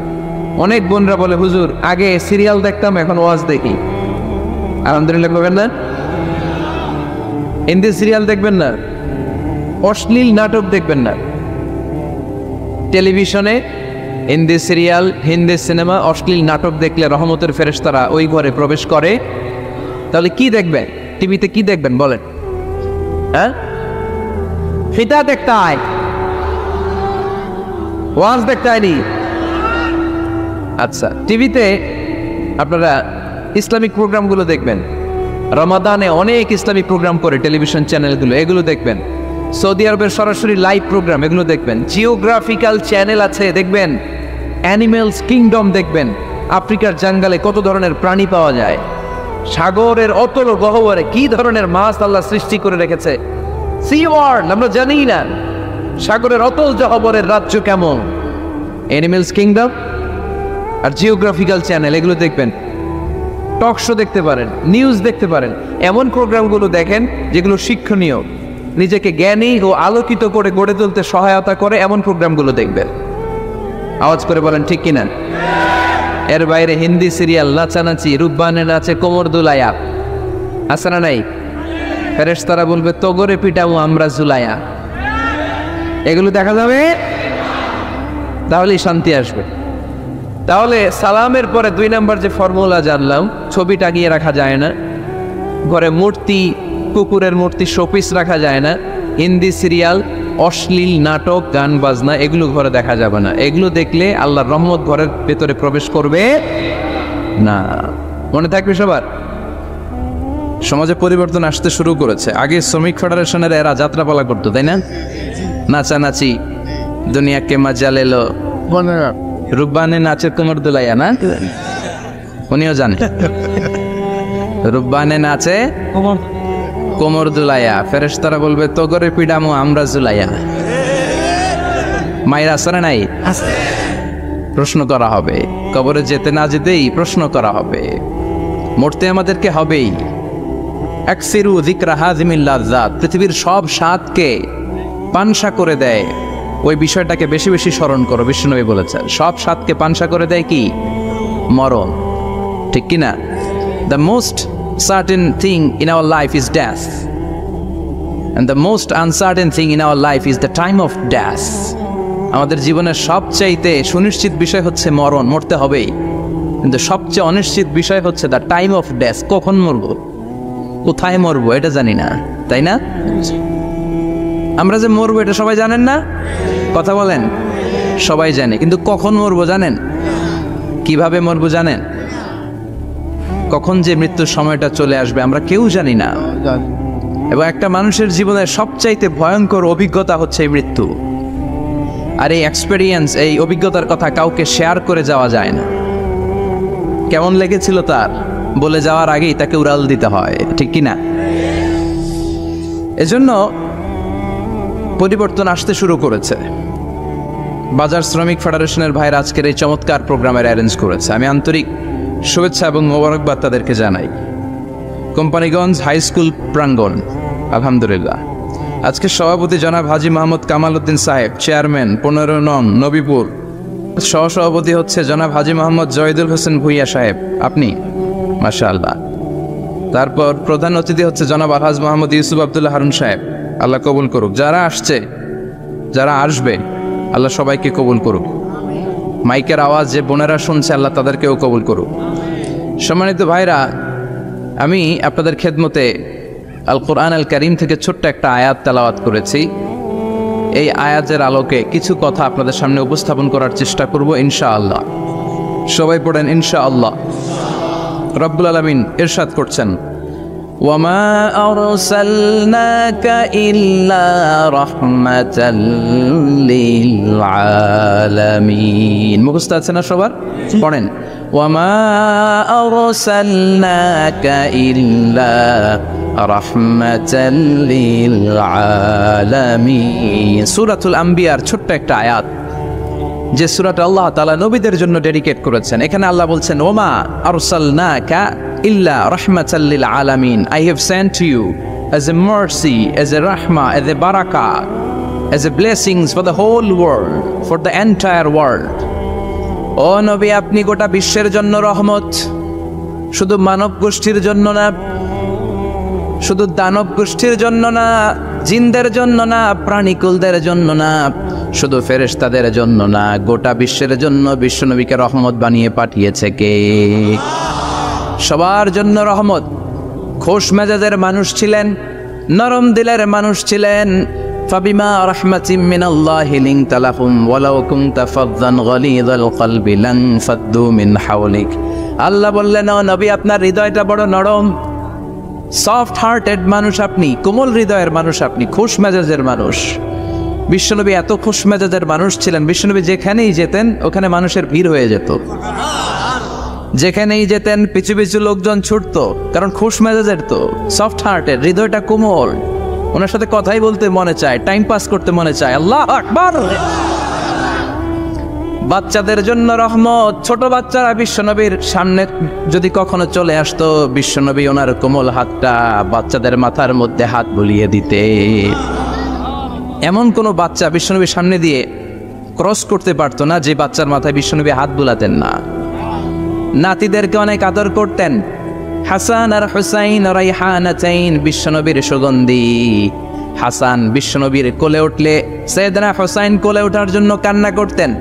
অনেক বোনরা বলে, হুজুর আগে সিরিয়াল দেখতাম এখন ওয়াজ দেখি। আলহামদুলিল্লাহ করবেন না? হিন্দি সিরিয়াল দেখবেন না, অশ্লীল নাটক দেখবেন না। টেলিভিশনে হিন্দি সিরিয়াল, হিন্দি সিনেমা, অশ্লীল নাটক দেখলে রহমতের ফেরেশতারা ওই ঘরে প্রবেশ করে। তাহলে কি দেখবেন? টিভিতে কি দেখবেন বলেন? হ্যাঁ, ফিতা দেখতে হয়। ওয়াজ দেখতে হয়নি। আচ্ছা, টিভিতে আপনারা ইসলামিক প্রোগ্রামগুলো দেখবেন, রমাদানে অনেক ইসলামিক প্রোগ্রাম করে টেলিভিশন চ্যানেলগুলো, এগুলো দেখবেন। সৌদি আরবের সরাসরি লাইভ প্রোগ্রাম, এগুলো দেখবেন। জিওগ্রাফিক্যাল চ্যানেল আছে, দেখবেন। অ্যানিমেলস কিংডম দেখবেন, আফ্রিকার জঙ্গলে কত ধরনের প্রাণী পাওয়া যায়, সাগরের অতল গহ্বরে কি ধরনের মাছ আল্লাহ সৃষ্টি করে রেখেছে। সি ওয়ার্ল্ড আমরা জানি না, সাগরের অতল গহ্বরের রাজ্য কেমন। অ্যানিমেলস কিংডম আর জিওগ্রাফিক্যাল চ্যানেল, এগুলো দেখবেন। টক শো দেখতে পারেন, নিউজ দেখতে পারেন। এমন প্রোগ্রামগুলো দেখেন যেগুলো শিক্ষণীয়, নিজেকে জ্ঞানী ও আলোকিত করে গড়ে তুলতে সহায়তা করে, এমন প্রোগ্রামগুলো দেখবেন। আওয়াজ করে বলেন ঠিক কিনা? এর বাইরে হিন্দি সিরিয়াল, নাচানাচি, রূপবানে নাচে কোমর দুলায়া, আছে না নাই? ফেরেশতারা বলবে তগরে পিটামু আমরা জুলায়া, এগুলো দেখা যাবে, তাহলেই শান্তি আসবে। তাহলে সালামের পরে 2 নাম্বার যে ফর্মুলা জানলাম, ছবি টাঙিয়ে রাখা যায় না, ঘরে মূর্তি, কুকুরের মূর্তি, শোপিস রাখা যায় না, হিন্দি সিরিয়াল, অশ্লীল নাটক, গান বাজনা, এগুলো ঘরে দেখা যাবে না। এগুলো দেখলে আল্লাহর রহমত ঘরের ভেতরে প্রবেশ করবে না। মনে থাকবে সবার? সমাজে পরিবর্তন আসতে শুরু করেছে। আগে শ্রমিক ফেডারেশনের এরা যাত্রাপালা করতো, তাই না? নাচানাচি, দুনিয়াকে মজা লেলো, রুব্বানে নাচের কোমর দুলাইয়া, না? উনিও জানে রুব্বানে নাচে কোমর দুলাইয়া, ফেরেশতারা বলবে তগরে পিডামু আমরা জুলাইয়া। মায়ের আসরে নাই, প্রশ্ন করা হবে। কবরে যেতে না যেতেই প্রশ্ন করা হবে। মরতে আমাদেরকে হবেই। আকসিরু যিকরা হাযিমিল লাযযাত, পৃথিবীর সব স্বাদকে পানসা করে দেয়, ওই বিষয়টাকে বেশি বেশি স্মরণ করো। বিষ্ণুনবী বলেছেন সব স্বাদকে পানসা করে দেয় কি? মরণ, ঠিক কিনা? The most certain thing in our life is death, and the most uncertain thing in our life is the time of death. আমাদের জীবনের সবচাইতে সুনিশ্চিত বিষয় হচ্ছে মরণ, মরতে হবেই। কিন্তু সবচেয়ে অনিশ্চিত বিষয় হচ্ছে দ্য টাইম অফ ডেথ, কখন মরবো, কোথায় মরবো এটা জানি না, তাই না? আমরা যে মরবো এটা সবাই জানেন না? কথা বলেন। সবাই জানে, কিন্তু কখন মরবো জানেন? কিভাবে মরবো জানেন? কখন যে মৃত্যুর সময়টা চলে আসবে আমরা কেউ জানি না। এবং একটা মানুষের জীবনের সবচাইতে ভয়ঙ্কর অভিজ্ঞতা হচ্ছে এই মৃত্যু। আর এই এক্সপেরিয়েন্স, এই অভিজ্ঞতার কথা কাউকে শেয়ার করে যাওয়া যায় না। কেমন লেগেছিল তার বলে যাওয়ার আগেই তাকে উড়াল দিতে হয়, ঠিক কিনা? এজন্য পরিবর্তন আসতে শুরু করেছে। বাজার শ্রমিক ফেডারেশনের ভাইয়ের আজকের এই চমৎকার প্রোগ্রামের অ্যারেঞ্জ করেছে। আমি আন্তরিক শুভেচ্ছা এবং মোবারকবাদ তাদেরকে জানাই। কোম্পানিগঞ্জ হাই স্কুল প্রাঙ্গণ, আলহামদুলিল্লাহ। আজকে সভাপতি জনাব হাজি মোহাম্মদ কামাল উদ্দিন সাহেব, চেয়ারম্যান 15 নং নবীপুর। সহসভাপতি হচ্ছে জনাব হাজি মোহাম্মদ জয়দুল হোসেন ভুইয়া সাহেব, আপনি, মাশাআল্লাহ। তারপর প্রধান অতিথি হচ্ছে জনাব আলহাজ মোহাম্মদ ইউসুফ আব্দুল্লাহ হারুন সাহেব, আল্লাহ কবুল করুক। যারা আসছে, যারা আসবে, আল্লাহ সবাইকে কবুল করুক। মাইকের আওয়াজ যে বোনেরা শুনছে, আল্লাহ তাদেরকেও কবুল করুক। সম্মানিত ভাইরা, আমি আপনাদের খেদমতে আল কোরআন আল কারীম থেকে ছোট্ট একটা আয়াত তেলাওয়াত করেছি। এই আয়াতের আলোকে কিছু কথা আপনাদের সামনে উপস্থাপন করার চেষ্টা করব ইনশাআল্লাহ। সবাই পড়েন ইনশাআল্লাহ। রব্বুল আলামিন ইরশাদ করছেন, ওয়ামা আরসালনাকা ইল্লা রাহমাতাল লিল আলামিন। মুখস্থ আছে না সবার? পড়েন, ওয়ামা আরসালনাকা ইল্লা রাহমাতাল লিল আলামিন। সূরাতুল আম্বিয়ার ছোট্ট একটা আয়াত, যে সূরাটা আল্লাহ তাআলা নবীদের জন্য ডেডিকেট করেছেন। এখানে আল্লাহ বলছেন, ওমা আরসালনাকা ইল্লা রাহমাতাল লিল আলামিন, I have sent to you as a mercy, as a rahmah, as a barakah, as a blessings for the whole world, for the entire world. ও নবী, আপনি গোটা বিশ্বের জন্য রহমত, শুধু মানব গোষ্ঠীর জন্য না, শুধু দানব গোষ্ঠীর জন্য না, জিনদের জন্য না, প্রাণীকুলদের জন্য না, শুধু ফেরেশতাদের জন্য না, গোটা বিশ্বের জন্য বিশ্বনবীকে রহমত বানিয়ে পাঠিয়েছে কে? সবার জন্য রহমত। খোশ মেজাজের মানুষ ছিলেন, নরম দিলের মানুষ ছিলেন, ফাবিমা রাহমাতিম মিনাল্লাহি লিনতা লাহুম ওয়ালাউ কুনতা ফাযযান গালিযাল কলবি লানফাদ্দু মিন হাওলিক। আল্লাহ বললেন, ও নবী, আপনার হৃদয়টা বড় নরম, সফট হার্টেড মানুষ আপনি, কোমল হৃদয়ের মানুষ আপনি, খুশ মেজাজের মানুষ। বিশ্বনবী এত খুশ মেজাজের মানুষ ছিলেন, বিশ্বনবী যেখানেই যেতেন ওখানে মানুষের ভিড় হয়ে যেত, যেখানেই যেতেন পিছু পিছু লোকজন ছুটতো, কারণ খুশ মেজাজের তো, সফট হার্টেড, হৃদয়টা কোমল, ওনার সাথে কথাই বলতে মনে চায়, টাইম পাস করতে মনে চায়। আল্লাহ আকবার। বাচ্চাদের জন্য রহমত, ছোট বাচ্চারা বিশ্বনবীর সামনে যদি কখনো চলে আসতো, বিশ্বনবী ওনার কোমল হাতটা বাচ্চাদের মাথার মধ্যে হাত বুলিয়ে দিতে। এমন কোনো বাচ্চা বিশ্বনবীর সামনে দিয়ে ক্রস করতে পারতো না যে বাচ্চার মাথায় বিশ্বনবী হাত বুলাতেন না। নাতিদেরকে অনেক আদর করতেন। হাসান আর হুসাইন রাইহানাতাইন, বিশ্বনবীর সুগন্ধি। হাসান বিশ্বনবীর কোলে উঠলে সাইয়েদনা হুসাইন কোলে ওঠার জন্য কান্না করতেন,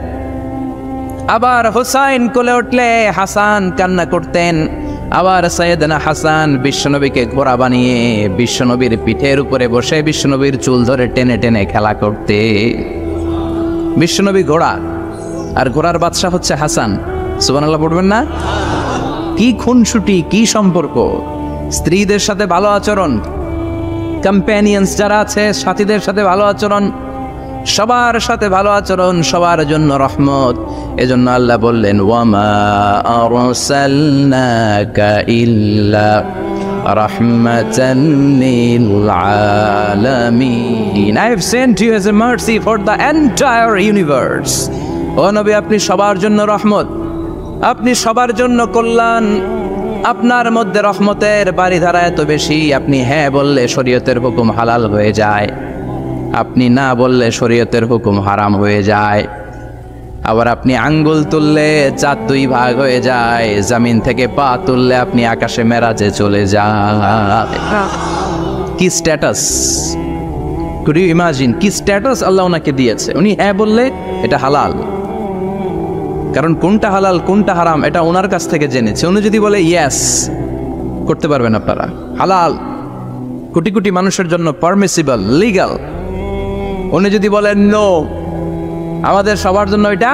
আবার হুসাইন কোলে উঠলে হাসান কান্না করতেন। আবার সাইয়েদনা হাসান বিশ্বনবীকে ঘোড়া বানিয়ে বিশ্বনবীর পিঠের উপরে বসে বিশ্বনবীর চুল ধরে টেনে টেনে খেলা করতে। বিশ্বনবী ঘোড়া, আর ঘোড়ার বাদশা হচ্ছে হাসান। সুবহানাল্লাহ পড়বেন না? কি খুনসুটি, কি সম্পর্ক! স্ত্রীদের সাথে ভালো আচরণ, কম্প্যানিয়ন্স যারা আছে সাথীদের সাথে ভালো আচরণ, সবার সাথে ভালো আচরণ, সবার জন্য রহমত। এজন্য আল্লাহ বললেন, ওয়ামা আরসালনাকা ইল্লা রাহমাতান লিল আলামিন। I have sent you as a mercy for the entire universe. ও নবী, আপনি সবার জন্য রহমত, আপনি সবার জন্য কল্যাণ। আপনার মধ্যে রহমতের বারিধারা এত বেশি, আপনি হ্যাঁ বললে শরীয়তের হুকুম হালাল হয়ে যায়, আপনি না বললে শরীয়তের হুকুম হারাম হয়ে যায়। আবার আপনি আঙ্গুল তুললে চাঁদ দুই ভাগ হয়ে যায়, জমিন থেকে পা তুললে আপনি আকাশে মেরাজে চলে যান। কি স্ট্যাটাস! কুড ইউ ইমাজিন কি স্ট্যাটাস আল্লাহ ওনাকে দিয়েছে? উনি হ্যাঁ বললে এটা হালাল, কারণ কোনটা হালাল কোনটা হারাম এটা ওনার কাছ থেকে জেনেছে। উনি যদি বলে ইয়েস, করতে পারবেন আপনারা, হালাল, কোটি কোটি মানুষের জন্য পারমিসিবল, লিগ্যাল। উনি যদি বলেন নো, আমাদের সবার জন্য এটা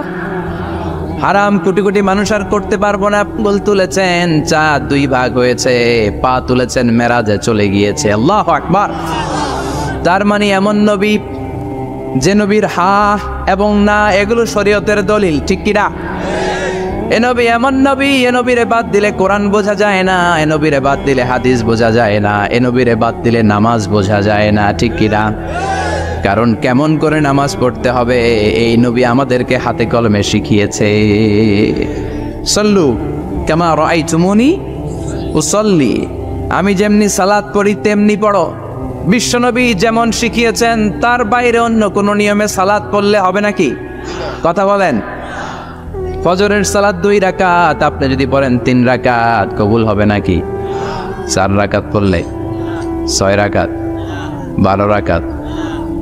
হারাম, কোটি কোটি মানুষ আর করতে পারবো না। আঙ্গুল তুলেছেন চাঁদ দুই ভাগ হয়েছে, পা তুলেছেন মেরাজে চলে গিয়েছে। আল্লাহু আকবার। তার মানে এমন নবী যে নবীর হা এবং না এগুলো শরীয়তের দলিল, ঠিক কিনা? এ নবী এমন নবী, এ নবীরে বাদ দিলে কোরআন বোঝা যায় না, এ নবীরে বাদ দিলে হাদিস বোঝা যায় না, এ নবীরে বাদ দিলে নামাজ বোঝা যায় না, ঠিক কিনা? কারণ কেমন করে নামাজ পড়তে হবে এই নবী আমাদেরকে হাতে কলমে শিখিয়েছে। সল্লু কামা রাআইতুমুনি উসাল্লি, আমি যেমনি সালাত পড়ি তেমনি পড়ো। বিশ্বনবী যেমন শিখিয়েছেন তার বাইরে অন্য কোন নিয়মে সালাত পড়লে হবে নাকি? কথা বলেন। ফজরের সালাত 2 রাকাত, আপনি যদি পড়েন 3 রাকাত, কবুল হবে নাকি? 4 রাকাত পড়লে, 6 রাকাত, 12 রাকাত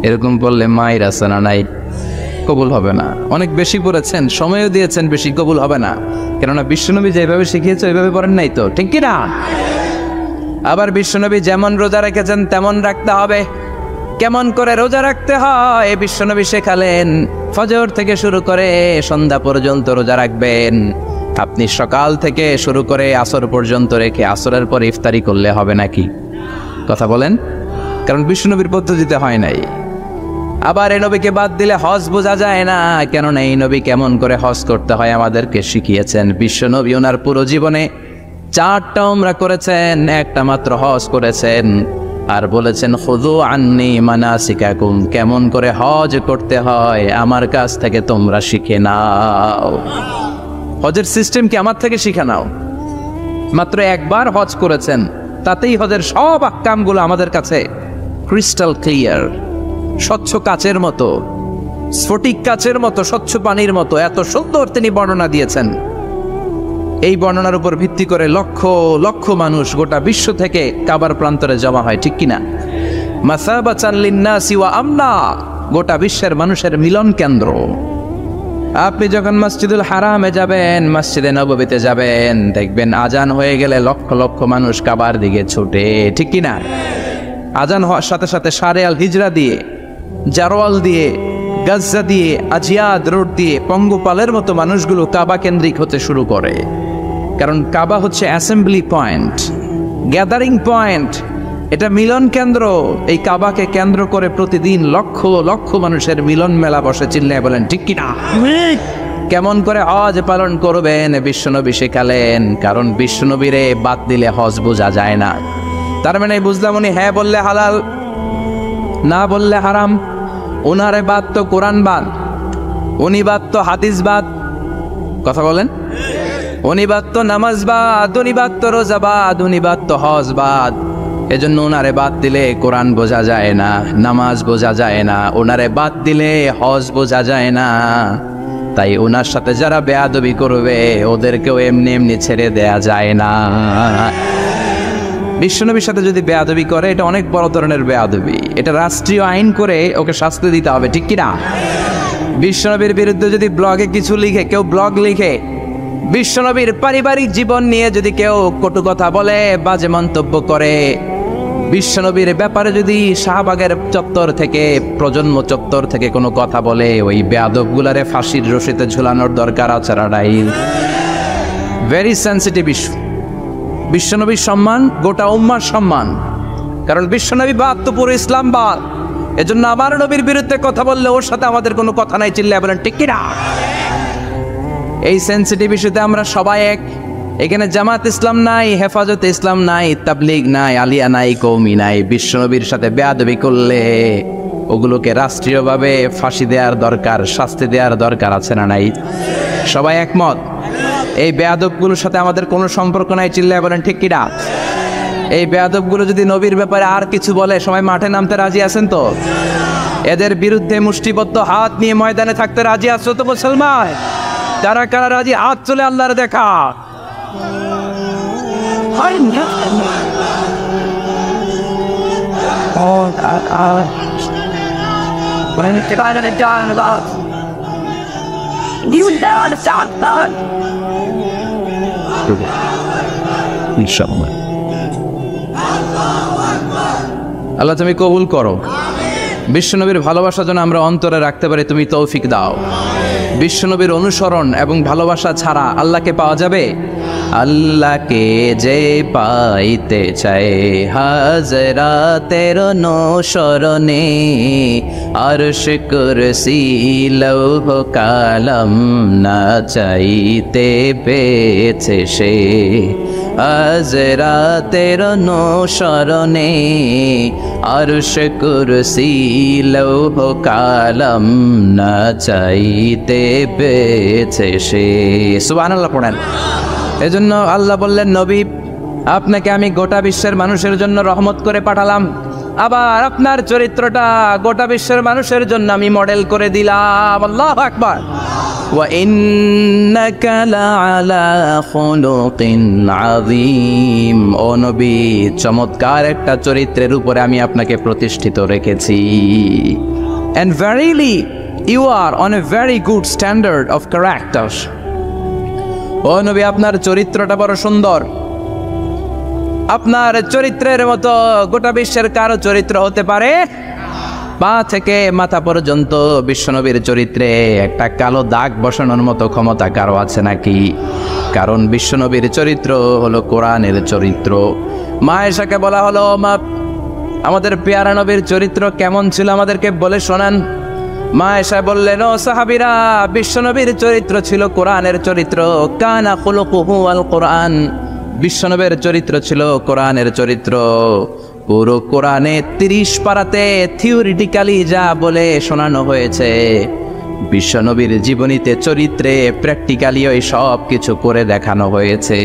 এরকম পড়লে মায়ের আছে না নাই? কবুল হবে না। অনেক বেশি পড়েছেন, সময়ও দিয়েছেন বেশি, কবুল হবে না। কেননা বিশ্বনবী যেভাবে শিখিয়েছে ওইভাবে পড়েন নাই তো, ঠিক কিনা? আবার বিশ্বনবী যেমন রোজা রেখেছেন তেমন রাখতে হবে। কেমন করে রোজা রাখতে হয় বিশ্বনবী শেখালেন। ফজর থেকে শুরু করে সন্ধ্যা পর্যন্ত রোজা রাখবেন। আপনি সকাল থেকে শুরু করে আসর পর্যন্ত রেখে আসরের পর ইফতারি করলে হবে নাকি? কথা বলেন। কারণ বিশ্বনবীর পদ্ধতিতে হয় নাই। আবার এই নবীকে বাদ দিলে হজ বোঝা যায় না, কেননা এই নবী কেমন করে হজ করতে হয় আমাদেরকে শিখিয়েছেন। বিশ্বনবী ওনার পুরো জীবনে 4টা উমরা করেছেন, একটা মাত্র হজ করেছেন। আর বলেছেন খুযু আন্নী মানাসিকাকুম, কেমন করে হজ করতে হয় আমার কাছ থেকে তোমরা শিখে নাও। হজের সিস্টেম কি আমার থেকে শিখে নাও। মাত্র একবার হজ করেছেন, তাতেই হজের সব আহকামগুলো আমাদের কাছে ক্রিস্টাল ক্লিয়ার, স্বচ্ছ কাচের মতো, স্ফটিক কাচের মতো, স্বচ্ছ পানির মতো এত সুন্দর তিনি বর্ণনা দিয়েছেন। এই বর্ণনার উপর ভিত্তি করে লক্ষ লক্ষ মানুষ গোটা বিশ্ব থেকে কাবার প্রান্তরে জমা হয়, ঠিক কিনা? মাসাবাতান লিন্নাসি ওয়া আমনা, গোটা বিশ্বের মানুষের মিলন কেন্দ্র। আপনি যখন মসজিদুল হারামে যাবেন, মসজিদে নববীতে যাবেন, দেখবেন আজান হয়ে গেলে লক্ষ লক্ষ মানুষ কাবার দিকে ছুটে, ঠিক কিনা? আজান হওয়ার সাথে সাথে শারে আল হিজরা দিয়ে জারওয়াল দিয়ে, গাজ্জা দিয়ে, আজিয়াদ রোড দিয়ে পঙ্গপালের মতো মানুষগুলো কাবা কেন্দ্রিক হতে শুরু করে। কারণ কাবা হচ্ছে অ্যাসেম্বলি পয়েন্ট, গ্যাদারিং পয়েন্ট, এটা মিলন কেন্দ্র। এই কাবাকে কেন্দ্র করে প্রতিদিন লক্ষ লক্ষ মানুষের মিলন মেলা বসে। চিল্লায় বলেন ঠিক কিনা? কেমন করে হজ পালন করবেন বিশ্বনবী শেখালেন। কারণ বিশ্বনবীরে বাদ দিলে হজ বোঝা যায় না। তার মানে বুঝলাম উনি হ্যাঁ বললে হালাল, না বললে হারাম। ওনারে বাদ তো কোরআন বাদ, উনি বাদ তো হাদিস বাদ। কথা বলেন। উনি বাদ তো নামাজ বাদ, উনি বাদ তো রোজা বাদ, উনি বাদ তো হজ বাদ। এজন্য ওনারে বাদ দিলে কোরআন বোঝা যায় না, নামাজ বোঝা যায় না, ওনারে বাদ দিলে হজ বোঝা যায় না। তাই ওনার সাথে যারা বেয়াদবি করবে ওদেরকেও এমনি এমনি ছেড়ে দেয়া যায় না। বিশ্বনবীর সাথে যদি বেয়াদবি করে এটা অনেক বড় ধরনের বেয়াদবি, এটা রাষ্ট্রীয় আইন করে ওকে শাস্তি দিতে হবে, ঠিক কিনা? বিশ্বনবীর বিরুদ্ধে যদি ব্লগে কিছু লিখে, কেউ ব্লগ লিখে, বিশ্বনবীর পারিবারিক জীবন নিয়ে যদি কেউ কটু কথা বলে, বাজে মন্তব্য করে, বিশ্বনবীর ব্যাপারে যদি শাহবাগের চত্বর থেকে, প্রজন্ম চত্বর থেকে কোনো কথা বলে, ওই বেয়াদবগুলারে ফাঁসির রশিতে ঝুলানোর দরকার আছে না নাই? Very sensitive issue. বিশ্বনবীর সম্মান গোটা উম্মার সম্মান। কারণ বিশ্বনবী বাদ তো পুরো ইসলাম বাদ। এজন্য আমার নবীর বিরুদ্ধে কথা বললে ওর সাথে আমাদের কোনো কথা নাই। চিল্লায় বলেন ঠিক কিনা? এই সেন্সিটিভ ইস্যুতে আমরা সবাই এক। এখানে জামাত ইসলাম নাই, হেফাজতে ইসলাম নাই, তাবলিগ নাই, আলিয়া নাই, কওমি নাই। বিশ্বনবীর সাথে বেয়াদবি করলে ওগুলোকে রাষ্ট্রীয়ভাবে ফাঁসি দেওয়ার দরকার, শাস্তি দেওয়ার দরকার আছে না নাই? সবাই একমত? এই বেয়াদবগুলোর সাথে আমাদের কোনো সম্পর্ক নাই। চিল্লায় বলেন ঠিক কিনা? এই বেয়াদবগুলো যদি নবীর ব্যাপারে আর কিছু বলে সবাই মাঠে নামতে রাজি আছেন তো? এদের বিরুদ্ধে মুষ্টিবদ্ধ হাত নিয়ে ময়দানে থাকতে রাজি আছো তো মুসলমান? কারা কারা রাজি হাত চলে আল্লাহর দেখা? আল্লাহ তুমি কবুল করো। বিশ্বনবীর ভালোবাসা যেন আমরা অন্তরে রাখতে পারি, তুমি তৌফিক দাও। বিশ্বনবীর অনুসরণ এবং ভালোবাসা ছাড়া আল্লাহকে পাওয়া যাবে? আল্লাহকে যে পাইতে চায় হাজরাতের অনুসরণে, আরশ কুরসি লৌহ কালাম না চাইতে পেয়েছে সে। হাজরাতের অনুসরণে আরশ কুরসি লৌহ কালাম না চাইতে পেয়েছে সে। সুবহানাল্লাহ পড়েন। এজন্য আল্লাহ বললেন, নবী আপনাকে আমি গোটা বিশ্বের মানুষের জন্য রহমত করে পাঠালাম। আবার আপনার চরিত্রটা গোটা বিশ্বের মানুষের জন্য আমি মডেল করে দিলাম। আল্লাহু আকবার। ওয়া ইন্নাকা লাআলা খুলুকিন আযীম। ও নবী, চমৎকার একটা চরিত্রের উপরে আমি আপনাকে প্রতিষ্ঠিত রেখেছি। And verily you are on a very good standard of character. ও নবী, আপনার চরিত্রটা বড় সুন্দর। আপনার চরিত্রের মতো গোটা বিশ্বের কারো চরিত্র হতে পারে? পা থেকে মাথা পর্যন্ত বিশ্বনবীর চরিত্রে একটা কালো দাগ বসানোর মতো ক্ষমতা কারো আছে নাকি? কারণ বিশ্বনবীর চরিত্র হলো কোরআনের চরিত্র। মা আয়েশাকে বলা হলো, মা আমাদের পেয়ারা নবীর চরিত্র কেমন ছিল আমাদেরকে বলে শোনান। মা আয়েশা বললেন, ও সাহাবীরা, বিশ্বনবীর চরিত্র ছিল কোরআনের চরিত্র। কানা খুলুকুহু আল কোরআন। বিশ্বনবীর চরিত্র ছিল কোরআনের চরিত্র। পুরো কোরআনে 30 পারাতে থিওরিটিক্যালি যা বলে শোনানো হয়েছে, বিশ্বনবীর জীবনীতে চরিত্রে প্র্যাকটিক্যালি ওই সব কিছু করে দেখানো হয়েছে।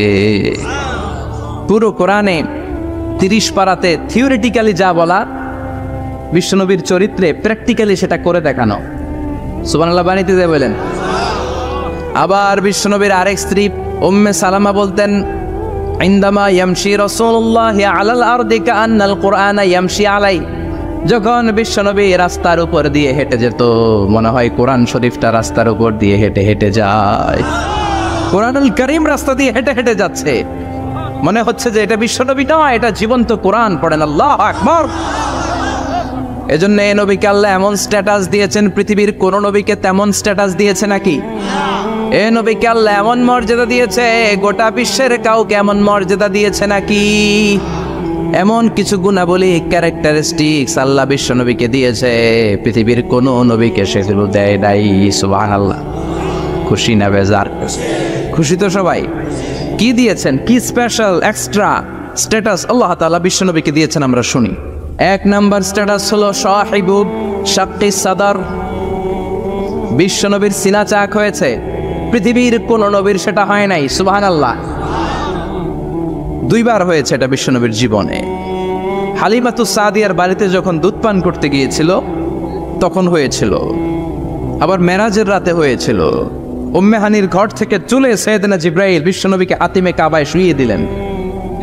পুরো কোরআনে 30 পারাতে থিওরিটিক্যালি যা বলা, বিশ্বনবীর চরিত্রে প্র্যাকটিক্যালি সেটা করে দেখানো। সুবহানাল্লাহ বাণীতে যে বলেন। আবার বিশ্বনবীর আরেক স্ত্রী উম্মে সালামা বলতেন, ইনদামা ইয়ামশি রাসূলুল্লাহি আলাল আরদি কাআন্নাল কুরআনা ইয়ামশি আলাই। যখন বিশ্বনবী রাস্তার উপর দিয়ে হেঁটে যেত, মনে হয় কোরআন শরীফটা রাস্তার উপর দিয়ে হেঁটে হেঁটে যায়। কোরআনুল কারীম রাস্তা দিয়ে হেঁটে হেঁটে যাচ্ছে, মনে হচ্ছে যে এটা বিশ্বনবী নয়, এটা জীবন্ত কোরআন। পড়েন আল্লাহু আকবার। এজন্য এই নবীকে আল্লাহ এমন স্ট্যাটাস দিয়েছেন, পৃথিবীর কোন নবীকে তেমন স্ট্যাটাস দিয়েছে নাকি? এই নবীকে আল্লাহ এমন মর্যাদা দিয়েছে, গোটা বিশ্বের কাউকে এমন মর্যাদা দিয়েছে নাকি? এমন কিছু গুণাবলী, ক্যারেক্টারিস্টিক্স আল্লাহ বিশ্ব নবীকে দিয়েছে, পৃথিবীর কোন নবীকে সেগুলো দেয় নাই। সুবহানাল্লাহ। খুশি না বেজার? খুশি তো সবাই। কি দিয়েছেন, কি স্পেশাল এক্সট্রা স্ট্যাটাস আল্লাহ তাআলা বিশ্ব নবীকে দিয়েছেন আমরা শুনি। এক নাম্বার স্ট্যাটাস হলো সাহিবু শাক্কি সাদর। বিশ্ব নবীর সিনা চাক হয়েছে, পৃথিবীর কোন নবীর সেটা হয় নাই। সুবহানাল্লাহ। 2 বার হয়েছে এটা বিশ্ব নবীর জীবনে। হালিমাতুস সাদিয়ার বাড়িতে যখন দুধ পান করতে গিয়েছিল তখন হয়েছিল, আবার মেরাজের রাতে হয়েছিল। উম্মে হানির ঘর থেকে চলে সাইয়েদনা জিবরাইল বিশ্ব নবীকে হাতিমে কাবায় শুইয়ে দিলেন।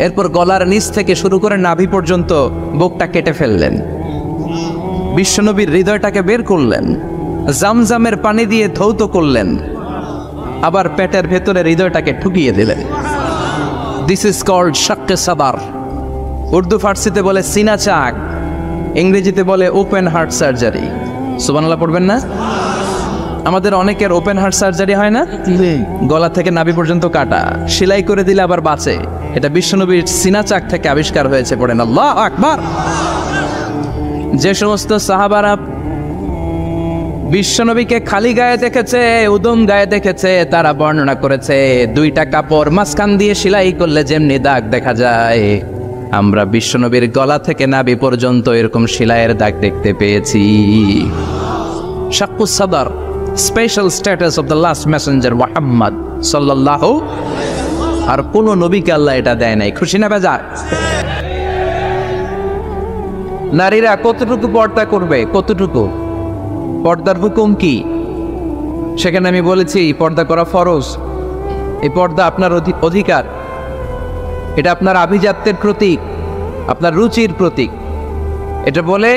এরপর গলার নিচ থেকে শুরু করে নাভি পর্যন্ত বুকটা কেটে ফেললেন, বিশ্বনবীর হৃদয়টাকে বের করলেন, জামজামের পানি দিয়ে ধৌত করলেন, আবার পেটের ভেতরে হৃদয়টাকে ঠুকিয়ে দিলেন। দিস ইজ কল্ড শাক্কে সাদার। উর্দু ফার্সিতে বলে সিনা চাক, ইংরেজিতে বলে ওপেন হার্ট সার্জারি। সুবহানাল্লাহ পড়বেন না? আমাদের অনেকের ওপেন হার্ট সার্জারি হয় না, গলা থেকে নাভি পর্যন্ত কাটা, সেলাই করে দিলে আবার বাঁচে। এটা বিশ্বনবীর সিনা চাক থেকে আবিষ্কার হয়েছে। পড়েন আল্লাহু আকবার। যে সমস্ত সাহাবারা বিশ্বনবীকে খালি গায়ে দেখেছে, উদম গায়ে দেখেছে, তারা বর্ণনা করেছে 2টা কাপড় মাঝখান দিয়ে সেলাই করলে যেমনি দাগ দেখা যায়, আমরা বিশ্বনবীর গলা থেকে নাভি পর্যন্ত এরকম সেলাইয়ের দাগ দেখতে পেয়েছি। শাক্কুস সাদর, special status of the last Messenger Muhammad সাল্লাল্লাহু। আর কোন নবীকে আল্লাহ এটা দেয় নাই। খুশি না বেজার? নারীরা কতটুকু পর্দা করবে, কতটুকু পর্দার হুকুম কি, সেখানে আমি বলেছি পর্দা করা ফরজ। এই পর্দা আপনার অধিকার, এটা আপনার আভিজাত্যের প্রতীক, আপনার রুচির প্রতীক। এটা বলে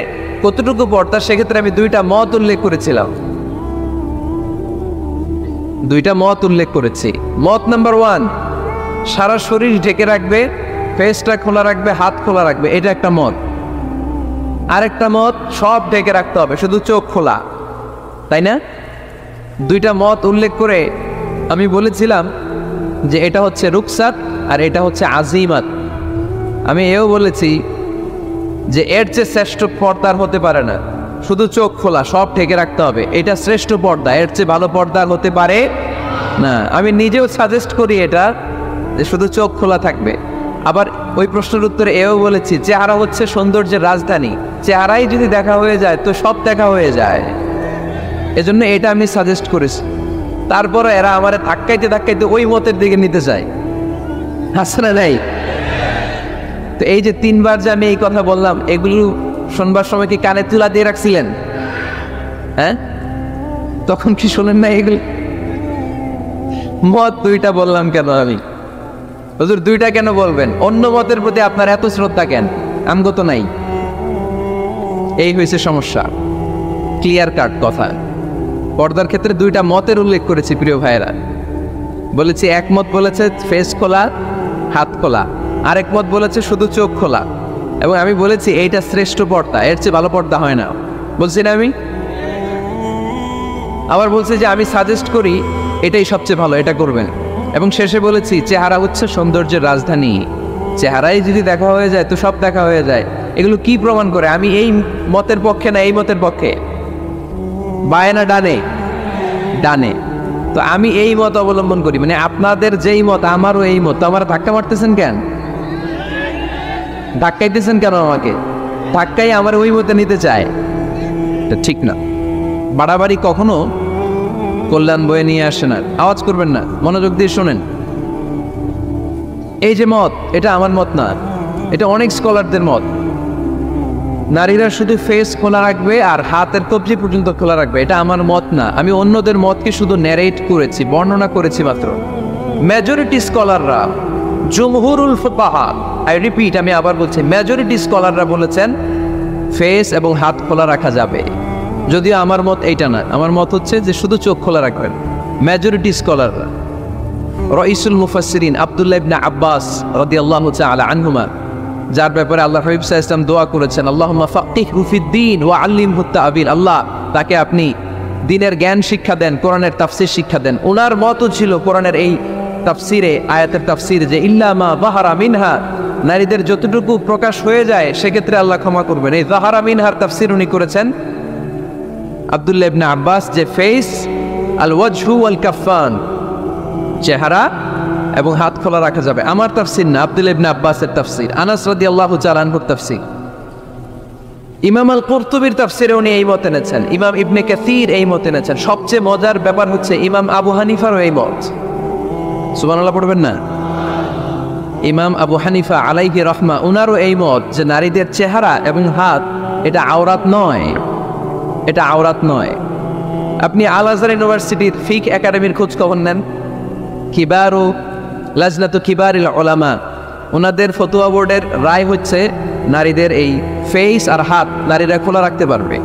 কতটুকু পর্দা, সেক্ষেত্রে আমি 2টা মত উল্লেখ করেছিলাম। 2টা মত উল্লেখ করেছি। মত নাম্বার 1, সারা শরীর ঢেকে রাখবে, ফেসটা খোলা রাখবে, হাত খোলা রাখবে, এটা একটা মত। আরেকটা মত, সব ঢেকে রাখতে হবে, শুধু চোখ খোলা, তাই না? 2টা মত উল্লেখ করে আমি বলেছিলাম যে এটা হচ্ছে রুকসাত আর এটা হচ্ছে আজিমাত। আমি এও বলেছি যে এর চেয়ে শ্রেষ্ঠ পর্দা হতে পারে না, শুধু চোখ খোলা, সব ঢেকে রাখতে হবে, এটা শ্রেষ্ঠ পর্দা, এর চেয়ে ভালো পর্দা হতে পারে না। আমি নিজেও সাজেস্ট করি এটা, যে শুধু চোখ খোলা থাকবে। আবার ওই প্রশ্নের উত্তরে এও বলেছি চেহারা হচ্ছে সৌন্দর্যের রাজধানী, চেহারাই যদি দেখা হয়ে যায় তো সব দেখা হয়ে যায়, এজন্য এটা আমি সাজেস্ট করেছি। তারপরে এরা আমার ধাক্কাইতে ধাক্কাইতে ওই মতের দিকে নিতে চায়, আসলে নাই। তো এই যে 3 বার যে আমি এই কথা বললাম, এগুলো শুনবার সময় কি কানে তুলা দিয়ে রাখছিলেন? হ্যাঁ, তখন কি শোনেন না? এগুলো মত 2টা বললাম কেন আমি? হুজুর 2টা কেন বলবেন? অন্য মতের প্রতি আপনার এত শ্রদ্ধা কেন? আমগো তো নাই। এই হয়েছে সমস্যা। ক্লিয়ার কাট কথা। পর্দার ক্ষেত্রে 2টা মতের উল্লেখ করেছি প্রিয় ভাইয়েরা। বলেছি এক মত বলেছে ফেস খোলা, হাত খোলা, আরেক মত বলেছে শুধু চোখ খোলা। এবং আমি বলেছি এইটা শ্রেষ্ঠ পর্দা, এর চেয়ে ভালো পর্দা হয় না, বলছি না আমি? আবার বলছি যে আমি সাজেস্ট করি এটাই সবচেয়ে ভালো, এটা করবেন। এবং শেষে বলেছি চেহারা হচ্ছে সৌন্দর্যের রাজধানী, চেহারাই যদি দেখা হয়ে যায় তো সব দেখা হয়ে যায়। এগুলো কি প্রমাণ করে আমি এই মতের পক্ষে না এই মতের পক্ষে? বায়ে না ডানে? ডানে। তো আমি এই মত অবলম্বন করি, মানে আপনাদের যেই মত আমারও এই মত। তো আমার ধাক্কা মারতেছেন কেন? ধাক্কাইতেছেন কেন আমাকে? ধাক্কাই আমার ওই মতে নিতে চায়, এটা ঠিক না। বাড়াবাড়ি কখনো কল্যাণ বয়ে নিয়ে আসে না। আওয়াজ করবেন না, মনোযোগ দিয়ে শোনেন। এই যে মত, এটা আমার মত না, এটা অনেক স্কলারদের মত। নারীরা শুধু ফেস খোলা রাখবে আর হাতের কবজি পর্যন্ত খোলা রাখবে, এটা আমার মত না। আমি অন্যদের মতকে শুধু ন্যারেট করেছি, বর্ণনা করেছি মাত্র। মেজরিটি স্কলাররা, জমহুরুল ফুকাহা, আই রিপিট, আমি আবার বলছি, মেজরিটি স্কলাররা বলেছেন ফেস এবং হাত খোলা রাখা যাবে। যদিও আমার মত এইটা না, আমার মত হচ্ছে যে শুধু চোখ খোলা রাখবেন। মেজরিটি স্কলাররা, রাইসুল মুফাসসিরিন আব্দুল্লাহ ইবনে আব্বাস রাদিয়াল্লাহু তাআলা আনহুমা, যার ব্যাপারে আল্লাহ হাবিব সাল্লাল্লাহু আলাইহি ওয়াসাল্লাম দোয়া করেছেন, আল্লাহুম্মা ফাক্কিহহু ফিদ-দীন ওয়া আল্লিমহু তা'বীর। আল্লাহ তাকে আপনি দ্বীনের জ্ঞান শিক্ষা দেন, কোরআনের তাফসীর শিক্ষা দেন। ওনার মতও ছিল কোরআনের এই তাফসীরে, আয়াতের তাফসীরে, যে ইল্লা মা যাহারা মিনহা, নারীদের যতটুকু প্রকাশ হয়ে যায় সেক্ষেত্রে আল্লাহ ক্ষমা করবেন। এই যাহারা মিনহার তাফসীর উনি করেছেন আব্দুল্লাহ ইবনে আব্বাস, যে ফেস আল ওয়াজহু ওয়াল কাফফান, চেহারা এবং হাত খোলা রাখা যাবে। আমার তাফসীর না, আব্দুল্লাহ ইবনে আব্বাসের তাফসীর, আনাস রাদিয়াল্লাহু তাআলা আনহুর তাফসীর। ইমাম আল কুরতুবীর তাফসীরে উনি এই মত এনেছেন, ইমাম ইবনে কাসীর এই মত এনেছেন। সবচেয়ে মজার ব্যাপার হচ্ছে ইমাম আবু হানিফারও এই মত। সুবহানাল্লাহ পড়বেন না? ইমাম আবু হানিফা আলাইহি রাহমা, উনারও এই মত যে নারীদের চেহারা এবং হাত এটা আওরাত নয়, এটা আওরাত নয়। আপনি আল আজহার ইউনিভার্সিটির ফিক একাডেমির খোঁজ খবর নেন, কিবারু লাজনাতু কিবারিল উলামা, ওনাদের ফতোয়া বোর্ডের রায় হচ্ছে নারীদের এই ফেস আর হাত নারীরা খোলা রাখতে পারবে।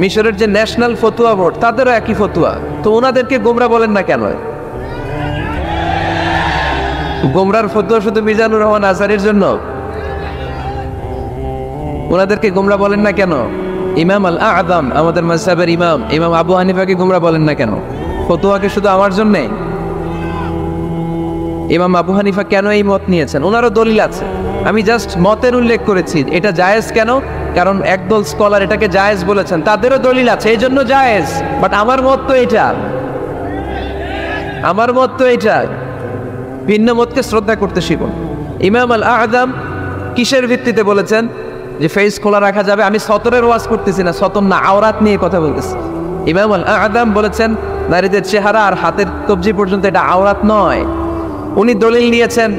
মিশরের যে ন্যাশনাল ফতোয়া বোর্ড, তাদেরও একই ফতোয়া। তো ওনাদেরকে গোমরা বলেন না কেন? গোমরার ফতোয়া শুধু মিজানুর রহমান আজহারির জন্য? ওনাদেরকে গোমরা বলেন না কেন? ইমাম আল আযম, আমাদের মাযহাবের ইমাম, ইমাম আবু হানিফাকে গোমরা বলেন না কেন? ফতোয়াকে শুধু আমার জন্যে? ইমাম আবু হানিফা কেন এই মত নিয়েছেন? ওনারও দলিল আছে, আমি জাস্ট মতের উল্লেখ করেছি। এটা জায়েজ কেন? কারণ একদল স্কলার এটাকে জায়েজ বলেছেন, তাদেরও দলিল আছে, এই জন্য জায়েজ। বাট আমার মত তো এটা, আমার মত তো এটা। ভিন্ন মতকে শ্রদ্ধা করতে শিখুন। ইমাম আল আযম কিসের ভিত্তিতে বলেছেন যে ফেস খোলা রাখা যাবে? আমি সতরের ওয়াজ করতেছি না, সতর না, আওরাত নিয়ে কথা বলতেছি। ইমাম আল আযম বলেছেন নারীদের চেহারা আর হাতের কবজি পর্যন্ত এটা আওরাত নয়। উনি দলিল নিয়েছেন